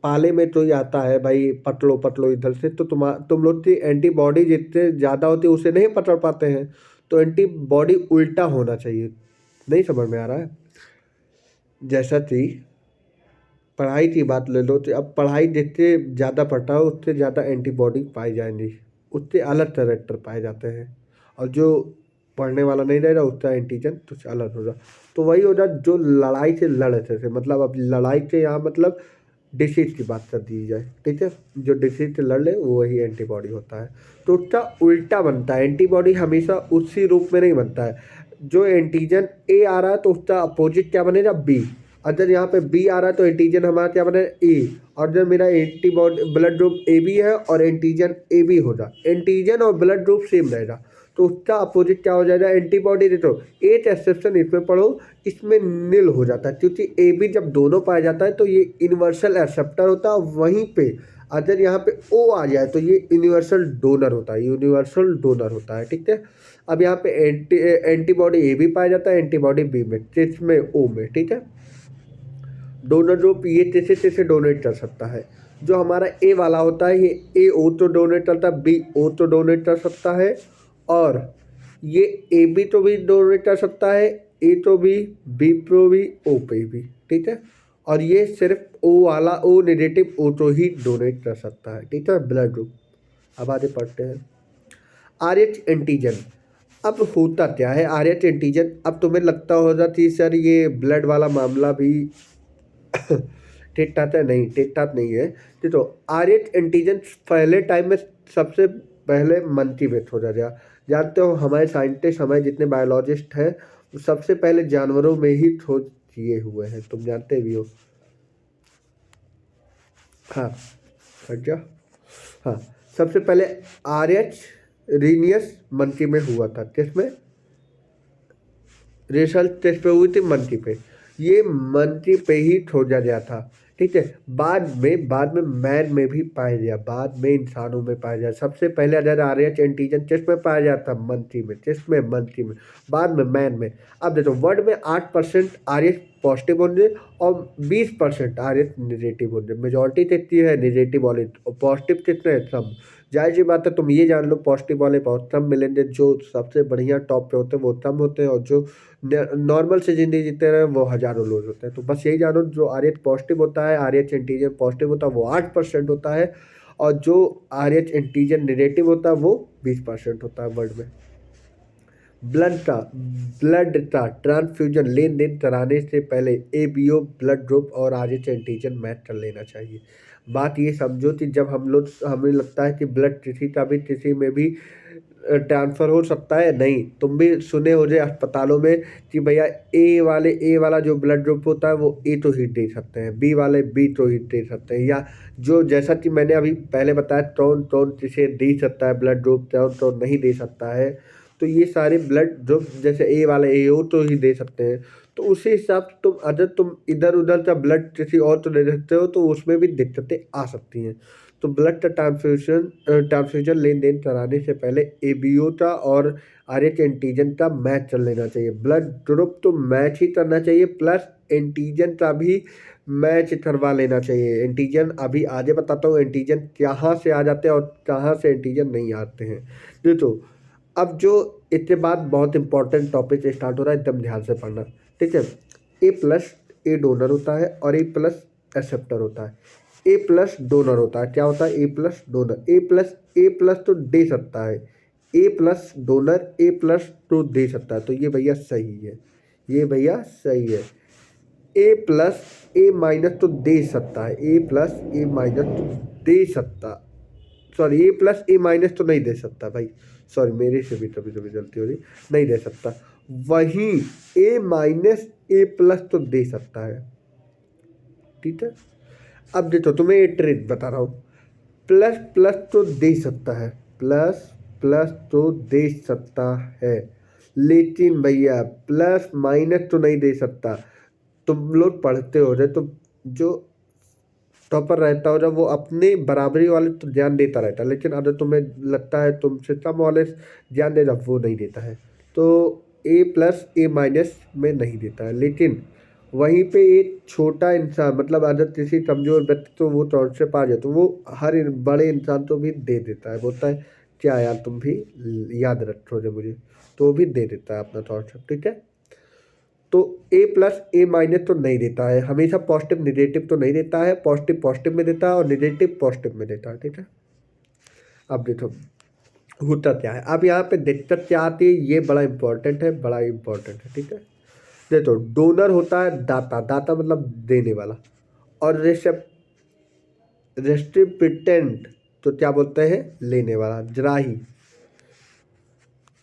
पाले में तो ये आता है भाई, पतलो पतलो इधर से, तो तुम लोग की एंटीबॉडी जितने ज़्यादा होती है उसे नहीं पकड़ पाते हैं, तो एंटीबॉडी उल्टा होना चाहिए। नहीं समझ में आ रहा है। जैसा कि पढ़ाई की बात ले लो, तो अब पढ़ाई जितने ज़्यादा पढ़ता हो उससे ज़्यादा एंटीबॉडी पाई जाएंगी, उससे अलग कैरेक्टर पाए जाते हैं। और जो पढ़ने वाला नहीं रहेगा उसका एंटीजन तो अलग होगा। तो वही होगा जो लड़ाई से लड़ थे, मतलब अब लड़ाई से यहाँ मतलब डिसीज की बात कर दी जाए, ठीक है। जो डिसीज से लड़ ले वो वही एंटीबॉडी होता है। तो उसका उल्टा बनता है, एंटीबॉडी हमेशा उसी रूप में नहीं बनता है। जो एंटीजन ए आ रहा है तो उसका अपोजिट क्या बनेगा, बी। अगर यहाँ पे बी आ रहा है तो एंटीजन हमारा क्या बनेगा, ए। और जब मेरा antibody blood group A B है और एंटीजन ए बी होगा, एंटीजन और ब्लड ग्रुप सेम रहेगा, तो उसका अपोजिट क्या हो जाएगा, एंटीबॉडी। देखो एक एक्सेप्शन इसमें पढ़ो, इसमें नील हो जाता है, क्योंकि ए बी जब दोनों पाया जाता है तो ये यूनिवर्सल एक्सेप्टर होता है। वहीं पे अगर यहाँ पे ओ आ जाए तो ये यूनिवर्सल डोनर होता है, यूनिवर्सल डोनर होता है, ठीक है। अब यहाँ पे एंटीबॉडी ए बी पाया जाता है, एंटीबॉडी बी में, इसमें ओ में, ठीक है। डोनर ग्रुप ये कैसे कैसे डोनेट कर सकता है, जो हमारा ए वाला होता है ये ए ओ तो डोनेट करता है, बी ओ तो डोनेट कर सकता है, और ये ए बी तो भी डोनेट कर सकता है, ए तो बी तो भी, ओ पे भी, ठीक है। और ये सिर्फ ओ वाला, ओ नेगेटिव ओ तो ही डोनेट कर सकता है, ठीक है, ब्लड ग्रुप। अब आगे पढ़ते हैं आर एच एंटीजन। अब होता क्या है आर एच एंटीजन, अब तुम्हें लगता होगा कि सर ये ब्लड वाला मामला भी ठीक ठाक है, नहीं ठीक ठाक नहीं है। तो आर एच एंटीजन पहले टाइम में सबसे पहले मोटिवेट हो गया, जानते हो हमारे साइंटिस्ट, हमारे जितने बायोलॉजिस्ट हैं सबसे पहले जानवरों में ही खोज किए हुए हैं, तुम जानते भी हो। हाँ हट जा। हाँ सबसे पहले आर एच रीनियस मंकी में हुआ था, किसमें, रिसर्च टेस्ट पे हुई थी मंकी पे, ये मंकी पे ही खोजा गया था। ठीक है। बाद में मैन में भी पाया गया, बाद में इंसानों में पाया गया। सबसे पहले अगर आरएच एंटीजन चेस्ट में पाया जाता, मंकी में, चेस्ट में, मंकी में, बाद में मैन में। अब देखो वर्ड में 8% आरएच पॉजिटिव होंगे और 20% आरएच निगेटिव होंगे। मेजोरिटी कितनी है निगेटिव वाले, और पॉजिटिव कितने हैं सब। जाहिर सी बात है, तुम ये जान लो पॉजिटिव वाले बहुत कम मिलेंगे, जो सबसे बढ़िया टॉप पे होते हैं वो कम होते हैं, और जो नॉर्मल से जिंदगी जीते रहे वो हजारों लोग होते हैं। तो बस यही जानो, जो आरएच पॉजिटिव होता है, आरएच एंटीजन पॉजिटिव होता है वो 8% होता है, और जो आरएच एंटीजन नेगेटिव होता है वो 20% होता है वर्ल्ड में। ब्लड का ट्रांसफ्यूजन लेन देन कराने से पहले एबीओ ब्लड ग्रुप और आरएच एंटीजन मैच कर लेना चाहिए। बात ये समझो कि जब हमें लगता है कि ब्लड किसी का भी किसी में भी ट्रांसफ़र हो सकता है, नहीं, तुम भी सुने हो जाए अस्पतालों में कि भैया ए वाला जो ब्लड ग्रुप होता है वो ए तो ही दे सकते हैं, बी वाले बी तो ही दे सकते हैं, या जो जैसा कि मैंने अभी पहले बताया कौन कौन किसे दे सकता है ब्लड ग्रुप, कौन कौन नहीं दे सकता है। तो ये सारे ब्लड ग्रुप जैसे ए वाले ए ओ तो ही दे सकते हैं। तो उसी हिसाब से तुम इधर उधर का ब्लड किसी और तो दे सकते हो, तो उसमें भी दिक्कतें आ सकती हैं। तो ब्लड का ट्रांसफ्यूजन लेन देन कराने से पहले एबीओ का और आरएच एंटीजन का मैच कर लेना चाहिए। ब्लड ग्रुप तो मैच ही करना चाहिए, प्लस एंटीजन का भी मैच करवा लेना चाहिए। एंटीजन अभी आगे बताता हूँ एंटीजन कहाँ से आ जाते हैं और कहाँ से एंटीजन नहीं आते हैं। ये तो अब जो इसके बाद बहुत इंपॉर्टेंट टॉपिक स्टार्ट हो रहा है, एकदम ध्यान से पढ़ना, ठीक है। ए प्लस ए डोनर होता है और ए प्लस एक्सेप्टर होता है। ए प्लस डोनर होता है, क्या होता है ए प्लस डोनर। ए प्लस तो दे सकता है, ए प्लस डोनर ए प्लस तो दे सकता है, तो ये भैया सही है, ये भैया सही है। ए प्लस ए माइनस तो दे सकता है, ए प्लस ए माइनस तो दे सकता, सॉरी ए प्लस ए माइनस तो नहीं दे सकता भाई, सॉरी मेरे से भी कभी कभी गलती हो रही, नहीं दे सकता। वहीं ए माइनस ए प्लस तो दे सकता है, ठीक है। अब देखो तुम्हें ये ट्रिक बता रहा हूँ, प्लस प्लस तो दे सकता है, प्लस प्लस तो दे सकता है, लेकिन भैया प्लस माइनस तो नहीं दे सकता। तुम लोग पढ़ते हो रहे तो जो टॉपर रहता हो जब वो अपने बराबरी वाले तो ध्यान देता रहता है, लेकिन अगर तुम्हें लगता है तुमसे कम वाले ध्यान दे जब वो नहीं देता है, तो ए प्लस ए माइनस में नहीं देता है। लेकिन वहीं पे एक छोटा इंसान, मतलब अगर किसी कमजोर व्यक्ति तो वो चौड़ से पा जाए तो वो हर बड़े इंसान को भी दे देता है, बोलता है क्या यार तुम भी याद रखोगे मुझे, तो वो भी दे देता है अपना चौड़ से, ठीक है। तो ए प्लस ए माइनस तो नहीं देता है, हमेशा पॉजिटिव निगेटिव तो नहीं देता है, पॉजिटिव पॉजिटिव में देता है और निगेटिव पॉजिटिव में देता है, ठीक है। अब देखो होता क्या है, अब यहाँ पे दिक्कत क्या आती है, ये बड़ा इंपॉर्टेंट है, बड़ा इंपॉर्टेंट है, ठीक है। देखो डोनर होता है दाता, दाता मतलब देने वाला, और रेसिपिएंट तो क्या बोलते हैं लेने वाला, जराही,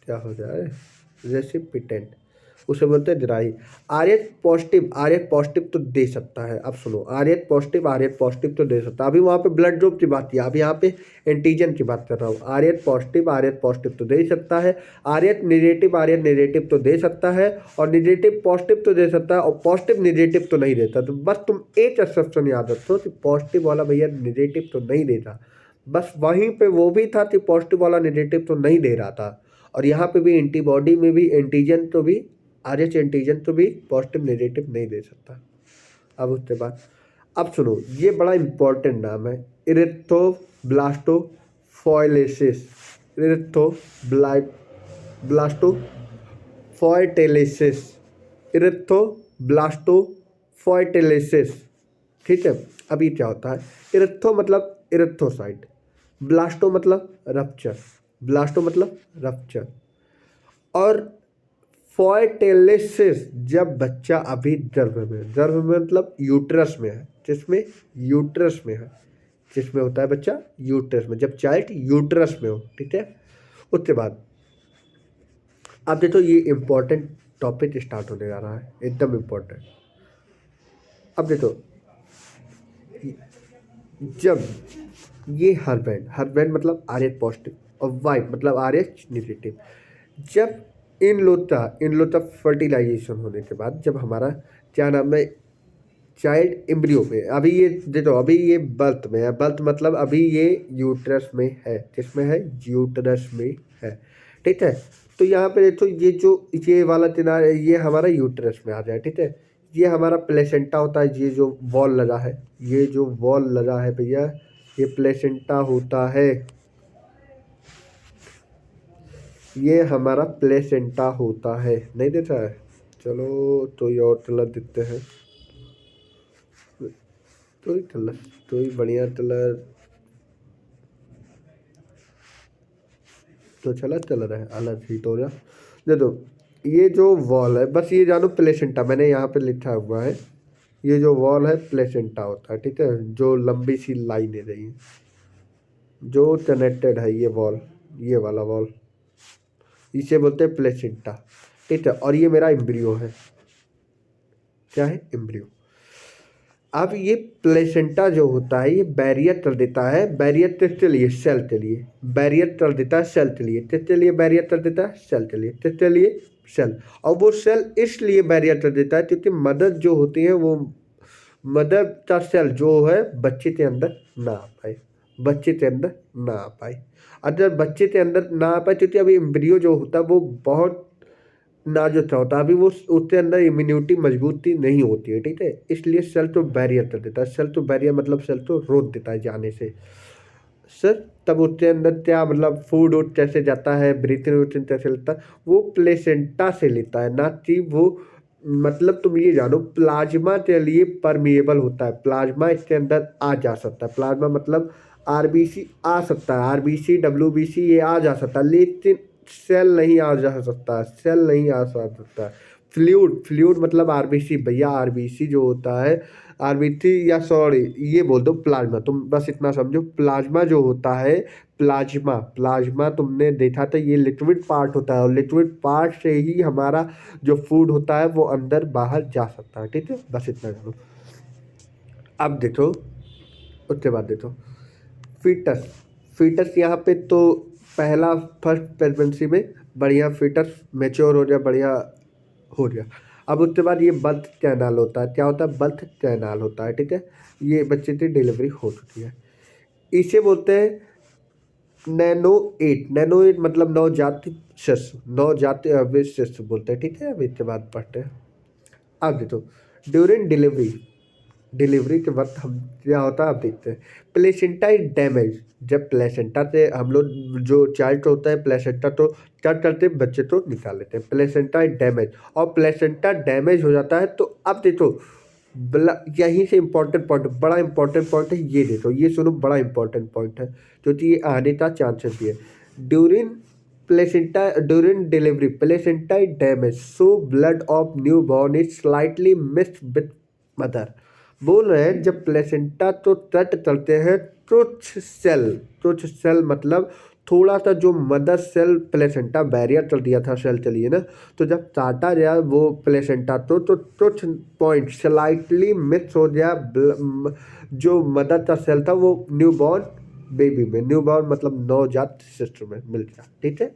क्या हो जाए रेसिपिएंट, उसे बोलते हैं जराही। आर एच पॉजिटिव तो दे सकता है, अब सुनो आर एच पॉजिटिव तो दे सकता है। अभी वहाँ पे ब्लड ग्रुप की बात की, अभी यहाँ पे एंटीजन की बात कर रहा हूँ। आर एच पॉजिटिव तो दे ही सकता है, आर एच नेगेटिव तो दे सकता है, और नेगेटिव पॉजिटिव तो दे सकता है, और पॉजिटिव नेगेटिव तो नहीं देता। तो बस तुम एक एक्सेप्शन याद रखो कि पॉजिटिव वाला भैया नेगेटिव तो नहीं देता, बस वहीं पे वो भी था कि पॉजिटिव वाला नेगेटिव तो नहीं दे रहा था। और यहाँ पे भी एंटीबॉडी में भी एंटीजन तो भी आर एच एंटीजन तो भी पॉजिटिव नेगेटिव नहीं दे सकता। अब उसके बाद अब सुनो, ये बड़ा इंपॉर्टेंट नाम है, इरेथ्रोब्लास्टोफॉयलेसिस, इरेथ्रोब्लास्टोफॉयटेलेसिस, इरेथ्रोब्लास्टोफॉयटेलेसिस, ठीक है। अब ये क्या होता है, इरेथ्रो मतलब इरेथ्रोसाइट, ब्लास्टो मतलब रप्चर, और फॉयटेलेसिस जब बच्चा अभी गर्भ में मतलब यूट्रस में है, जिसमें यूट्रस में है, जिसमें होता है बच्चा यूट्रस में, जब चाइल्ड यूट्रस में हो, ठीक है। उसके बाद अब देखो ये इंपॉर्टेंट टॉपिक स्टार्ट होने जा रहा है, एकदम इम्पोर्टेंट। अब देखो जब ये हर बैंड मतलब आर एच पॉजिटिव और वाई मतलब आर एच निगेटिव, जब इन लोग का फर्टिलाइजेशन होने के बाद, जब हमारा क्या नाम है चाइल्ड एम्ब्रियो में, अभी ये देखो अभी ये बर्थ में है, बर्थ मतलब अभी ये यूट्रस में है, किसमें है, यूट्रस में है, ठीक है। तो यहाँ पे देखो ये वाला किनारा ये हमारा यूट्रस में आ जाए, ठीक है। ये हमारा प्लेसेंटा होता है, ये जो वॉल लगा है, ये जो वॉल लगा है भैया, ये प्लेसेंटा होता है, ये हमारा प्लेसेंटा होता है, नहीं देखा है। चलो तो ये और कलर दिखते हैं, तो ही कलर, तो ही बढ़िया कलर, तो चला कलर है अलग ही तो ना। देखो ये जो वॉल है, बस ये जानो प्लेसेंटा, मैंने यहाँ पे लिखा हुआ है, ये जो वॉल है प्लेसेंटा होता है, ठीक है। जो लंबी सी लाइन है रही, जो कनेक्टेड है ये वॉल, ये वाला वॉल, इसे बोलते हैं प्लेसेंटा, ठीक है। और ये मेरा एम्ब्रियो है, क्या है, एम्ब्रियो। अब ये प्लेसेंटा जो होता है ये बैरियर कर देता है, बैरियर किसके लिए, सेल के लिए, बैरियर कर देता है सेल के लिए, किसके लिए बैरियर कर देता है, सेल के लिए, किसके लिए, सेल। और वो सेल इसलिए बैरियर कर देता है क्योंकि मदर जो होती है वो, मदर का सेल जो है बच्चे के अंदर ना आ पाए, बच्चे के अंदर ना आ पाए। अगर बच्चे के अंदर ना आ पाए क्योंकि अभी एम्ब्रियो जो होता है वो बहुत नाजुक सा होता है, अभी वो उसके अंदर इम्यूनिटी मजबूती नहीं होती है, ठीक है। इसलिए सेल तो बैरियर कर देता है, सेल तो बैरियर मतलब सेल तो रोक देता है जाने से। सर तब उसके अंदर क्या मतलब फूड वूड कैसे जाता है, ब्रीथिंग व्रीथिंग कैसे लेता है, वो प्लेसेंटा से लेता है, ना कि वो, मतलब तुम ये जानो प्लाज्मा के लिए परमिएबल होता है, प्लाज्मा इसके अंदर आ जा सकता है, प्लाज्मा मतलब आरबीसी आ सकता है, आरबीसी डब्ल्यूबीसी ये आ जा सकता है, लेकिन सेल नहीं आ जा सकता, सेल नहीं आ सकता। फ्लूइड, फ्लूइड मतलब आरबीसी भैया, आरबीसी जो होता है, आरबीसी या सॉरी ये बोल दो प्लाज्मा, तुम बस इतना समझो, प्लाज्मा जो होता है, प्लाज्मा, प्लाज्मा तुमने देखा था ये लिक्विड पार्ट होता है, और लिक्विड पार्ट से ही हमारा जो फूड होता है वो अंदर बाहर जा सकता है, ठीक है, बस इतना जानो। अब देखो, उसके बाद देखो फीटस, फीटस यहाँ पे तो पहला फर्स्ट प्रेगनेंसी में बढ़िया फीटस मेच्योर हो गया, बढ़िया हो गया। अब उसके बाद ये बर्थ कैनाल होता है, क्या होता है, बर्थ कैनाल होता है, ठीक है। ये बच्चे की डिलीवरी हो चुकी है, इसे बोलते हैं नैनो एट, नैनो एट मतलब नवजात शिशु, नवजात शिशु बोलते हैं, ठीक है। अब इसके बाद पढ़ते हैं, अब देखो ड्यूरिंग डिलीवरी, डिलीवरी के वक्त हम क्या होता है आप देखते हैं, प्लेसेंटा इज डैमेज, जब प्लेसेंटा से हम लोग जो चाइल्ड होता है प्लेसेंटा तो क्या करते हैं, बच्चे तो निकाल लेते हैं, प्लेसेंटा इज डैमेज, और प्लेसेंटा डैमेज हो जाता है तो अब देखो यहीं से इंपॉर्टेंट पॉइंट, बड़ा इंपॉर्टेंट पॉइंट है, ये देखो ये सुनो बड़ा इंपॉर्टेंट पॉइंट है, क्योंकि ये आने का चांसेस भी है। During placenta, during delivery placenta is damage, so blood of new born is slightly mixed with mother. बोल रहे हैं जब प्लेसेंटा तो तट चलते हैं, कुछ सेल, कुछ सेल मतलब थोड़ा सा जो मदर सेल प्लेसेंटा बैरियर कर दिया था सेल के लिए ना, तो जब काटा गया वो प्लेसेंटा तो कुछ पॉइंट स्लाइटली मिक्स हो गया, जो मदर का सेल था वो न्यू बॉर्न बेबी में, न्यू बॉर्न मतलब नवजात शिशु में मिल गया, ठीक है।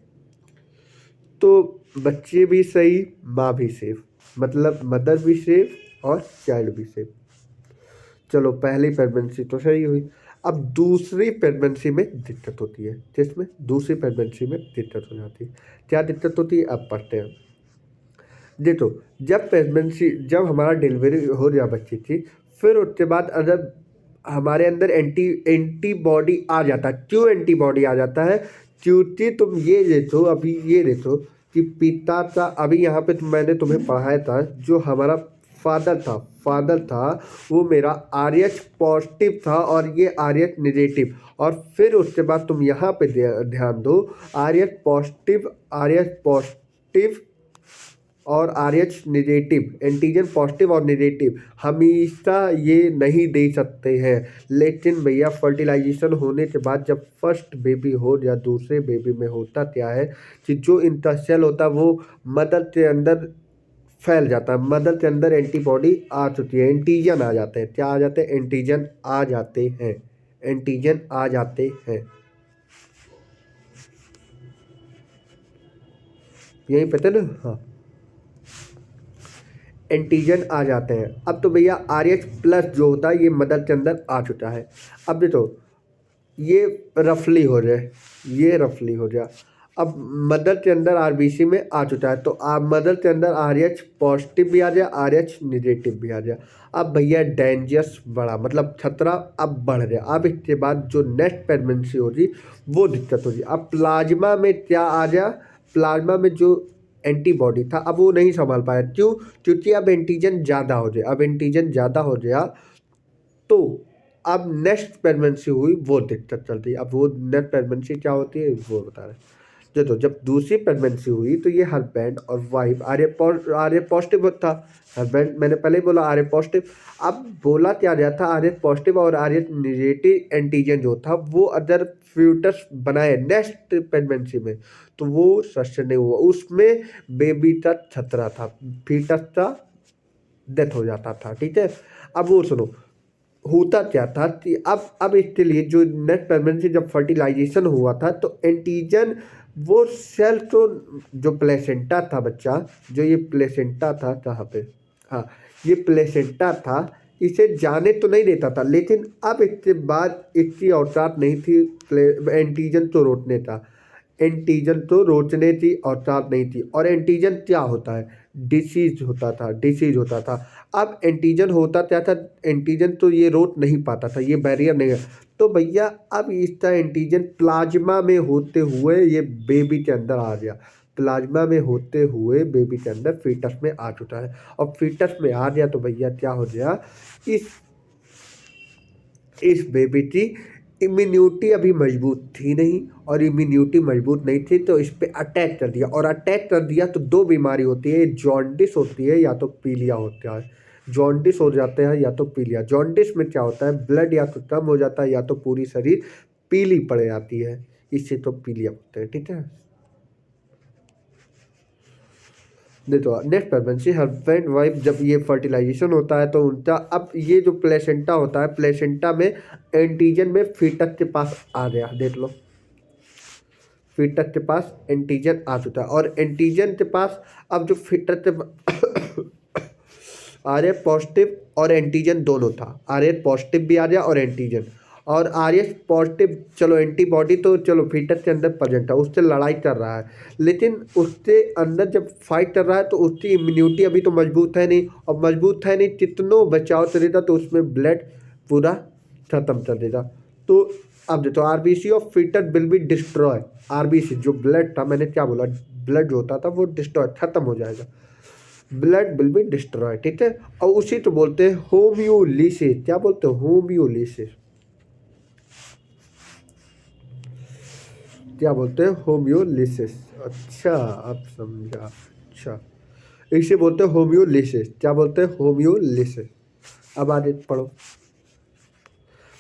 तो बच्चे भी सही, माँ भी सेफ, मतलब मदर भी सेफ और चाइल्ड भी सेफ। चलो पहली प्रेगनेंसी तो सही हुई। अब दूसरी प्रेगनेंसी में दिक्कत होती है, जिसमें दूसरी प्रेगनेंसी में दिक्कत हो जाती है, क्या दिक्कत होती है अब पढ़ते हैं। देखो जब प्रेगनेंसी, जब हमारा डिलीवरी हो गया बच्ची की, फिर उसके बाद अगर हमारे अंदर एंटीबॉडी आ जाता है, क्यों एंटीबॉडी आ जाता है, क्योंकि तुम ये देखो, अभी ये देखो कि पिता का, अभी यहाँ पे मैंने तुम्हें पढ़ाया था, जो हमारा फादर था, फादर था वो मेरा आर एच पॉजिटिव था और ये आर एच निगेटिव, और फिर उसके बाद तुम यहाँ पे ध्यान दो, R H positive, R H positive और R H negative, antigen positive और निगेटिव हमेशा ये नहीं दे सकते हैं, लेकिन भैया फर्टिलाइजेशन होने के बाद जब फर्स्ट बेबी हो या दूसरे बेबी में होता क्या है कि जो इंटरसेल होता है वो मदर के अंदर फैल जाता है, मदर के अंदर एंटीबॉडी आ चुकी है, एंटीजन आ जाते हैं, क्या आ जाते हैं, एंटीजन आ जाते हैं, एंटीजन आ जाते हैं, यही पता ना, हाँ। एंटीजन आ जाते हैं। अब तो भैया RH+ जो होता है ये मदर के अंदर आ चुका है। अब देखो ये रफली हो जाए, ये रफली हो जाए। अब मदर के अंदर RBC में आ चुका है, तो आप मदर के अंदर RH पॉजिटिव भी आ जाए, RH निगेटिव भी आ जाए। अब भैया डेंजरस बढ़ा, मतलब खतरा अब बढ़ गया। अब इसके बाद जो नेक्स्ट प्रेगनेंसी होगी वो दिक्कत होगी। अब प्लाज्मा में क्या आ गया, प्लाज्मा में जो एंटीबॉडी था अब वो नहीं संभाल पाया। क्यों? क्योंकि अब एंटीजन ज़्यादा हो गया। अब एंटीजन ज़्यादा हो गया तो अब नेक्स्ट प्रेगनेंसी हुई वो दिक्कत चलती है। अब वो नेक्स्ट प्रेगनेंसी क्या होती है वो बता रहे। तो जब दूसरी प्रेगनेंसी हुई तो ये हस्बैंड और वाइफ आर्य पॉजिटिव था। हस्बैंड मैंने पहले ही बोला आर्य पॉजिटिव। अब बोला क्या गया था, आर्य पॉजिटिव और आर्य निगेटिव एंटीजन जो था वो अदर फ्यूटस बनाए नेक्स्ट प्रेगनेंसी में, तो वो सस्टेन नहीं हुआ। उसमें बेबी का खतरा था, फीटस का डेथ हो जाता था। ठीक है, अब वो सुनो होता क्या था कि अब इसके लिए जो नेक्स्ट प्रेगनेंसी जब फर्टिलाइजेशन हुआ था तो एंटीजन वो सेल तो जो प्लेसेंटा था बच्चा, जो ये प्लेसेंटा था कहाँ पे, हाँ ये प्लेसेंटा था, इसे जाने तो नहीं देता था। लेकिन अब इसके बाद इसकी औकात नहीं थी एंटीजन तो रोकने का। एंटीजन तो रोकने की औकात नहीं थी। और एंटीजन क्या होता है, डिसीज होता था, डिसीज होता था। अब एंटीजन होता क्या था, एंटीजन तो ये रोक नहीं पाता था, ये बैरियर नहीं है। तो भैया अब इसका एंटीजन प्लाज्मा में होते हुए ये बेबी के अंदर आ गया, प्लाज्मा में होते हुए बेबी के अंदर फीटस में आ चुका है। और फीटस में आ गया तो भैया क्या हो गया, इस बेबी की इम्यूनिटी अभी मजबूत थी नहीं, और इम्यूनिटी मजबूत नहीं थी तो इस पर अटैक कर दिया। और अटैक कर दिया तो दो बीमारी होती है, जॉन्डिस होती है या तो पीलिया होता है। जॉन्डिस हो जाते हैं या तो पीलिया। जॉन्डिस में क्या होता है, ब्लड या तो कम हो जाता है या तो पूरी शरीर पीली पड़ जाती है, इससे तो पीलिया होते हैं। ठीक है, देखो नेक्स्ट प्रेगनेंसी हस्बैंड वाइफ जब ये फर्टिलाइजेशन होता है तो उनका अब ये जो प्लेसेंटा होता है, प्लेसेंटा में एंटीजन में फीटस के पास आ गया, देख लो फीटस के पास एंटीजन आ चुका है। और एंटीजन के पास अब जो फीटस के आर एच पॉजिटिव और एंटीजन दोनों था, आर एच पॉजिटिव भी आ गया और एंटीजन। और आर एच पॉजिटिव चलो एंटीबॉडी तो चलो फीटस के अंदर प्रेजेंट है, उससे लड़ाई कर रहा है। लेकिन उसके अंदर जब फाइट कर रहा है तो उसकी इम्यूनिटी अभी तो मजबूत है नहीं, और मजबूत है नहीं कितनों बचाव करेगा तो उसमें ब्लड पूरा खत्म कर देगा। तो अब देखो RBC of foetus will be destroy. RBC जो ब्लड था, मैंने क्या बोला, ब्लड जो होता था वो डिस्ट्रॉय खत्म हो जाएगा, ब्लड विल बी डिस्ट्रॉय। ठीक है, और उसी तो बोलते हैं होम्योलिसिस। क्या बोलते हैं, होम्योलिसिस। क्या बोलते हैं, होम्योलिसिस। अच्छा आप समझा, अच्छा इसे बोलते हैं होम्योलिसिस। क्या बोलते हैं, होम्योलिसिस। अब आगे पढ़ो।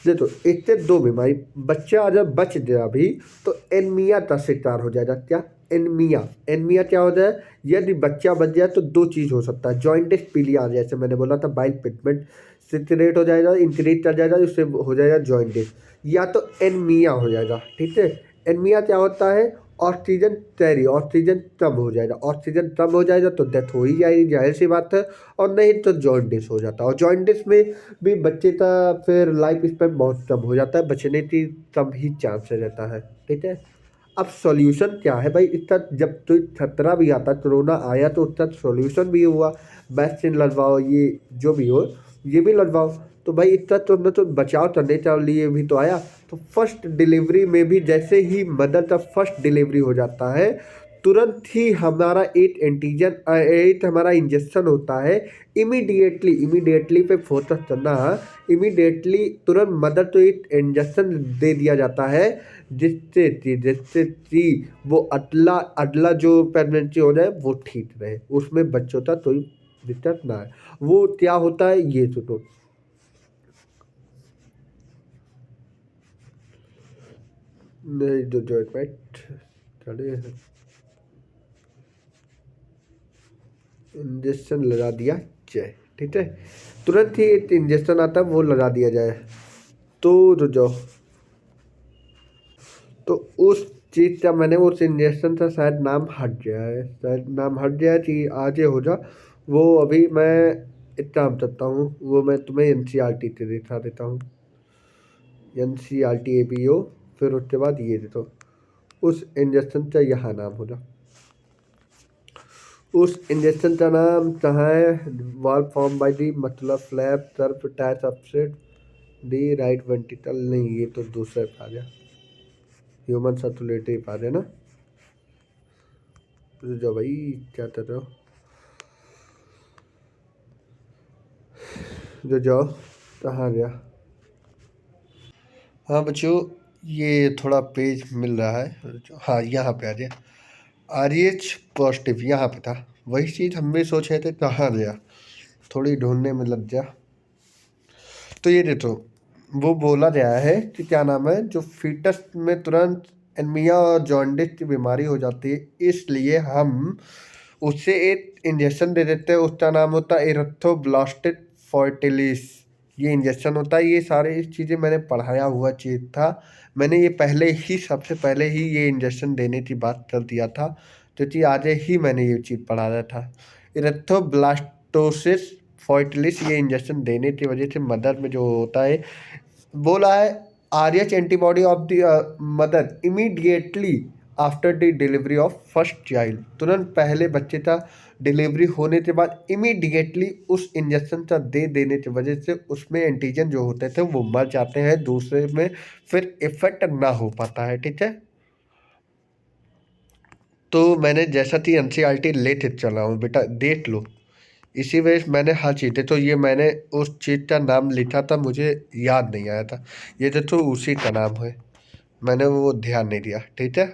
देखो इससे दो बीमारी, बच्चा अगर बच गया भी तो एनीमिया का शिकार हो जाएगा। क्या, एनीमिया। एनीमिया क्या होता है, यदि बच्चा बच जाए तो दो चीज़ हो सकता है, जॉइंटिस पीलिया, जैसे मैंने बोला था बाइल पिगमेंट सिक्रेट हो जाएगा, इंक्रीज कर जाएगा, उससे हो जाएगा जॉइंटिस, या तो एनीमिया हो जाएगा। ठीक है, एनीमिया क्या होता है, ऑक्सीजन कैरी, ऑक्सीजन कम हो जाएगा, ऑक्सीजन कम हो जाएगा तो डेथ हो ही जाएगी, जाहिर सी बात है। और नहीं तो जॉइंटिस हो जाता है, और जॉइंटिस में भी बच्चे का फिर लाइफ स्पैन बहुत कम हो जाता है, बचने की कम ही चांस रहता है। ठीक है, अब सॉल्यूशन क्या है भाई इसका, जब तो खतरा भी आता, कोरोना आया तो उसका सॉल्यूशन भी हुआ, वैक्सीन लगवाओ, ये जो भी हो ये भी लगवाओ। तो भाई इतना तो न तो बचाव करने के लिए भी तो आया। तो फर्स्ट डिलीवरी में भी जैसे ही मदर का फर्स्ट डिलीवरी हो जाता है तुरंत ही हमारा एट हमारा इंजेक्शन होता है। इमीडिएटली पे फोकस करना, इमीडिएटली तुरंत मदर को एक इंजेक्शन दे दिया जाता है, जिससे कि वो अगला अगला जो प्रेगनेंसी हो जाए वो ठीक रहे, उसमें बच्चों का कोई दिक्कत ना है। वो क्या होता है ये तो नहीं जो जॉइंट चले इंजेक्शन लगा दिया जाए। ठीक है, तुरंत ही एक इंजेक्शन आता है वो लगा दिया जाए। तो जो जो तो उस चीज़ का मैंने उस इंजेक्शन का शायद नाम हट गया है, शायद नाम हट गया कि आगे हो जा, वो अभी मैं इतना बताता हूँ, वो मैं तुम्हें एनसीईआरटी से दिखा देता हूँ। एनसीईआरटी एबीओ, फिर उसके बाद ये दे दो। उस इंजेक्शन का यहाँ नाम होगा। उस इंजेक्शन का नाम कहाँ है? वाल्व फॉर्म बाय दी मतलब फ्लैप सर्फ टैच अपसेट दी राइट वेंट्रिकल। नहीं, ये तो दूसरा पा गया, ह्यूमन सर्कुलेटरी पा गया ना। रुक जाओ भाई, क्या कर रहे हो? जो जाओ, कहाँ गया? हाँ बच्चों, ये थोड़ा पेज मिल रहा है। हाँ, यहाँ पे आ गया। आरएच पॉजिटिव यहाँ पे था। वही चीज़ हम भी सोच रहे थे कहाँ गया, थोड़ी ढूंढने में लग गया। तो ये देखो, वो बोला गया है कि क्या नाम है, जो फीटस में तुरंत एनीमिया और जॉन्डिस की बीमारी हो जाती है, इसलिए हम उससे एक इंजेक्शन दे देते हैं। उसका नाम होता है एरिथ्रोब्लास्टिक फॉर्टिलिस। ये इंजेक्शन होता है। ये सारी चीज़ें मैंने पढ़ाया हुआ चीज़ था। मैंने ये पहले ही, सबसे पहले ही ये इंजेक्शन देने की बात कर दिया था, क्योंकि आज ही मैंने ये चीज़ पढ़ाया था। इरेथ्रोब्लास्टोसिस फॉर्टिलिस, ये इंजेक्शन देने की वजह से मदर में जो होता है, बोला है RH antibody of the mother immediately after the delivery of first child. तुरंत पहले बच्चे का डिलीवरी होने के बाद इमीडिएटली उस इंजेक्शन का दे देने की वजह से उसमें एंटीजन जो होते थे वो मर जाते हैं, दूसरे में फिर इफेक्ट ना हो पाता है। ठीक है, तो मैंने जैसा कि एनसीईआरटी लेते चला हूँ बेटा, देख लो। इसी वजह से मैंने हर चीज़, तो ये मैंने उस चीज़ का नाम लिखा था, मुझे याद नहीं आया था। ये तो उसी का नाम है, मैंने वो ध्यान नहीं दिया। ठीक है,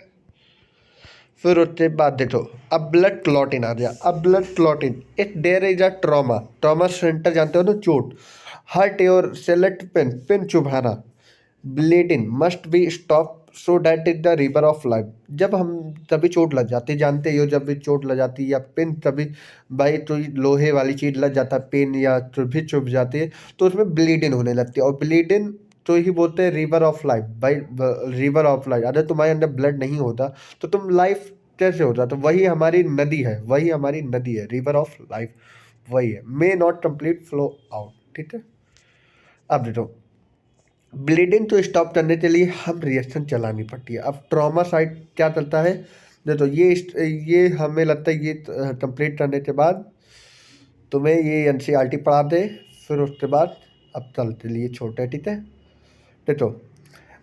फिर उसके बाद देखो, अब ब्लड क्लॉटिंग आ गया। अब blood clotting, it there is a trauma. Trauma centre जानते हो ना, चोट, hurt your select pin, pin चुभाना, bleeding must be stop so that is the river of life. जब हम तभी चोट लग जाती, जानते ही हो, जब भी चोट लग जाती है या पिन तभी, भाई तो लोहे वाली चीज़ लग जाता है पिन, या भी चुभ जाती है, तो उसमें ब्लीडिंग होने लगती है। और ब्लीडिंग तो ही बोलते हैं रिवर ऑफ लाइफ भाई, रिवर ऑफ लाइफ। अगर तुम्हारे अंदर ब्लड नहीं होता तो तुम लाइफ कैसे होता? तो वही हमारी नदी है, वही हमारी नदी है, रिवर ऑफ लाइफ वही है। May not complete flow out. ठीक है, अब देखो, ब्लीडिंग तो स्टॉप करने के लिए हम रिएक्शन चलानी पड़ती है। अब ट्रॉमा साइट क्या चलता है, देखो ये हमें लगता है ये कंप्लीट करने के बाद तुम्हें ये एनसीईआरटी पढ़ा दे, फिर उसके बाद अब चलते लिए छोटे। ठीक है, देखो,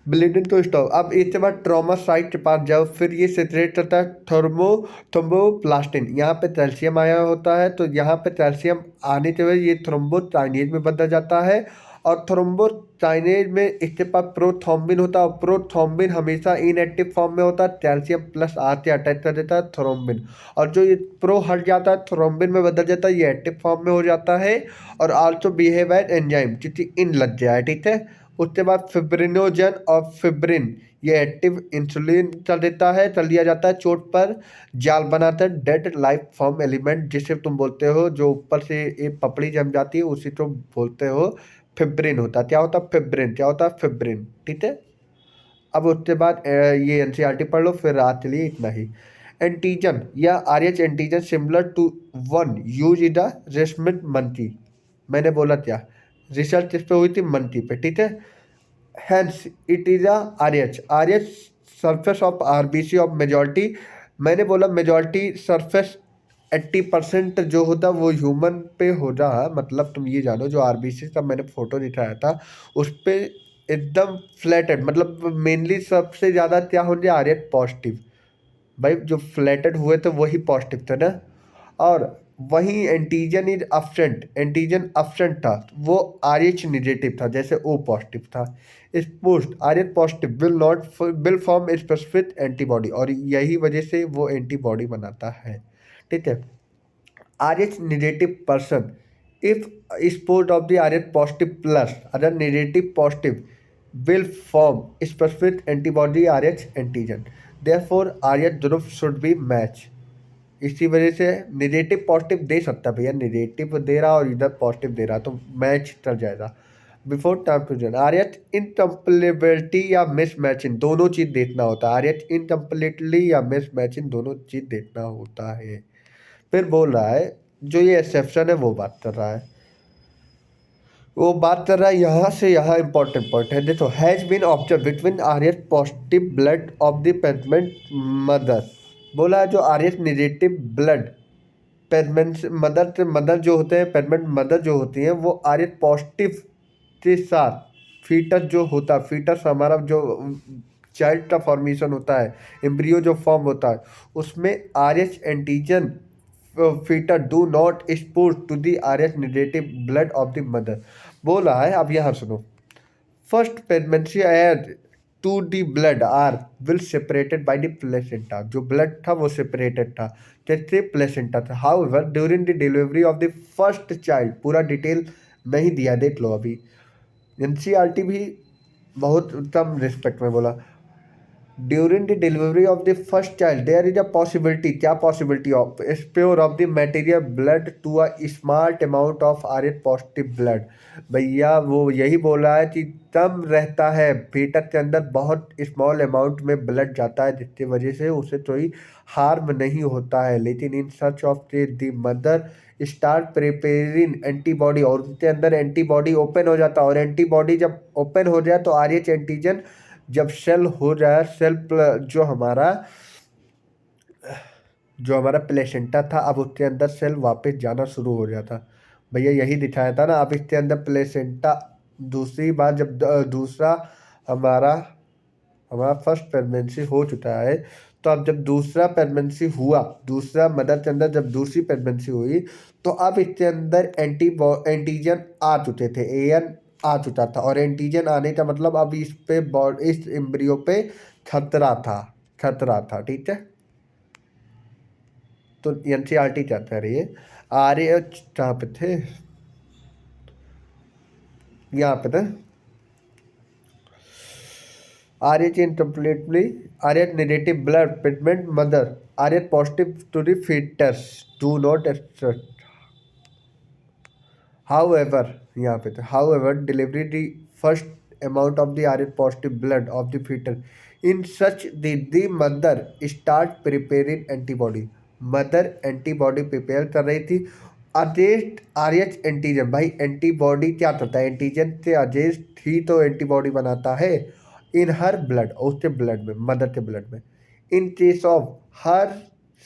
ब्लीडिंग तो स्टॉप। अब इसके बाद ट्रॉमा साइट के पास जाओ, फिर ये सेचुरेट करता है थ्रोम्बोप्लास्टिन। यहाँ पे कैल्शियम आया होता है, तो यहाँ पे कैल्शियम आने के वजह ये थ्रोम्बोचाइनेज में बदल जाता है। और थ्रोम्बोचाइनेज में इसके पास प्रोथ्रोम्बिन होता है, और प्रोथ्रोम्बिन हमेशा इनएक्टिव फॉर्म में होता है, कैल्शियम प्लस आर से अटैच कर देता है थ्रोम्बिन। और जो ये प्रो हट जाता है, थ्रोम्बिन में बदल जाता है, ये एक्टिव फॉर्म में हो जाता है। और आल्सो बिहेव एज एंजाइम, क्योंकि इन लग जाए। ठीक है, उसके बाद फिब्रिनोजन और फिब्रिन, ये एक्टिव इंसुलिन चल देता है, चल दिया जाता है चोट पर, जाल बनाता है डेड लाइफ फॉर्म एलिमेंट, जिसे तुम बोलते हो जो ऊपर से एक पपड़ी जम जाती है, उसी को बोलते हो फिब्रिन होता है। क्या होता है? फिब्रिन। क्या होता है? फिब्रिन। ठीक है, अब उसके बाद ये एनसीईआरटी पढ़ लो, फिर रात के लिए इतना ही। एंटीजन या RH antigen similar to one use in the rhesus monkey. मैंने बोला क्या, रिसर्च इस पे हुई थी मंकी पे। ठीक है, hence it is a RH। RH surface of RBC of majority। मैंने बोला मेजॉरिटी सरफेस 80% जो होता वो ह्यूमन पे हो रहा, मतलब तुम ये जानो जो आरबीसी का मैंने फोटो दिखाया था उस पे एकदम फ्लैटेड, मतलब मेनली सबसे ज़्यादा क्या होंगे, आरएच पॉजिटिव। भाई जो फ्लैटेड हुए थे वही पॉजिटिव थे ना। और वही antigen is absent, antigen absent था, वो आर एच निगेटिव था, जैसे ओ पॉजिटिव था। इस post are H positive will not will form specific antibody, और यही वजह से वो एंटीबॉडी बनाता है। ठीक है, are H negative person if sport of the R H positive plus other negative positive will form specific antibody RH antigen, therefore RH group should be match। इसी वजह से निगेटिव पॉजिटिव दे सकता है भैया, निगेटिव दे रहा और इधर पॉजिटिव दे रहा तो मैच चल जाएगा। बिफोर ट्रांसफ्यूजन आर एच इनकम्पलेबिलिटी या मिस मैचिंग दोनों चीज़ देखना होता है। आर एच इनकम्पलीटली या मिस मैचिंग दोनों चीज़ देखना होता है। फिर बोल रहा है जो ये एक्सेप्शन है वो बात कर रहा है, वो बात कर रहा है यहाँ से यहाँ इंपॉर्टेंट पॉइंट है। देखो, has been observe between R H positive blood of the pregnant mother. बोला जो R H negative blood pregnant mother जो होते हैं, प्रेग्नेंट मदर जो होती हैं, वो आर एच पॉजिटिव के साथ फीटस जो होता है, फीटस हमारा जो चाइल्ड का फॉर्मेशन होता है, एम्ब्रियो जो फॉर्म होता है, उसमें R H antigen foetal do not expose to the R H negative blood of the mother. बोला है, अब यहाँ सुनो। First pregnancy add to the blood are will separated by the placenta. जो ब्लड था वो सेपरेटेड था, जैसे प्लेसेंटा था। However during the delivery of the first child, पूरा डिटेल नहीं दिया, देख लो अभी। एनसीईआरटी भी बहुत कम रिस्पेक्ट में बोला। During the delivery of the first child there is a possibility, क्या possibility of exposure of the material blood to a small amount of R H positive blood. भैया वो यही बोला है कि कम रहता है, फीटस के अंदर बहुत स्मॉल अमाउंट में ब्लड जाता है, जिसकी वजह से उसे कोई हार्म नहीं होता है। लेकिन in such of the mother start preparing antibody, और उनके अंदर एंटीबॉडी ओपन हो जाता है, और एंटीबॉडी जब ओपन हो जाए तो आर एच एंटीजन जब सेल हो जाए, जो हमारा प्लेसेंटा था, अब उसके अंदर सेल वापस जाना शुरू हो जाता। भैया यही दिखाया था ना। अब इसके अंदर प्लेसेंटा दूसरी बार जब दूसरा हमारा हमारा फर्स्ट प्रेगनेंसी हो चुका है, तो अब जब दूसरा प्रेगनेंसी हुआ, दूसरा मदर के अंदर जब दूसरी प्रेगनेंसी हुई, तो अब इसके अंदर एंटीजन आ चुके थे, एन आ चुका था। और एंटीजन आने का मतलब अब इस एम्ब्रियो पे खतरा था, ठीक है। तो एनसीईआरटी क्या कह रही है, आर एच कहाँ पे थे, यहाँ पे थे। R H incompletely R H negative blood pregnant mother R H positive to the fetus do not accept. However, यहाँ पे तो however delivery the first amount of the Rh positive blood of the fetus in such the mother start preparing antibody। Mother antibody prepare कर रही थी against are H antigen. भाई antibody क्या करता है, एंटीजन से अगेंस्ट ही तो एंटीबॉडी बनाता है इन हर ब्लड, उसके ब्लड में, मदर के ब्लड में। In case of her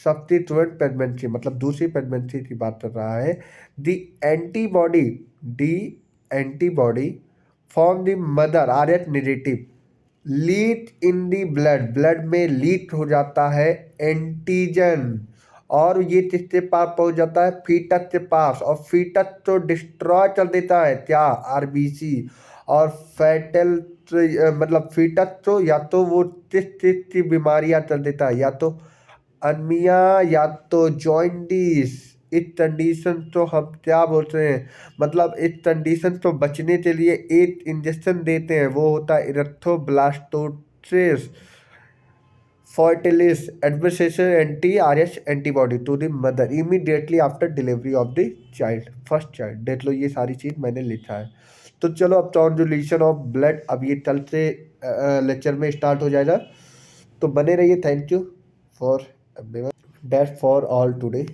subsequent pregnancy, मतलब दूसरी प्रेगनेंसी की बात कर रहा है, the antibody the antibody from the mother R H negative leak in the blood में लीक हो जाता है एंटीजन, और ये किसके पास पहुंच जाता है, फीटस के पास। और फीटस तो डिस्ट्रॉय कर देता है क्या, आरबीसी और फैटल, मतलब फीटस तो या तो वो किस चीज की बीमारियां कर देता है, या तो अनमिया या तो जॉइंटिस। इस कंडीशन तो हम क्या बोलते हैं, मतलब इस कंडीशन तो बचने के लिए एक इंजेक्शन देते हैं, वो होता है erythroblastosis fetalis administration anti R H antibody to the mother immediately after delivery of the child, first child. देख लो ये सारी चीज़ मैंने लिखा है। तो चलो अब ट्रांसफ्यूजन ऑफ ब्लड अब ये कल से लेक्चर में स्टार्ट हो जाएगा, तो बने रहिए। Thank you for that's for all today.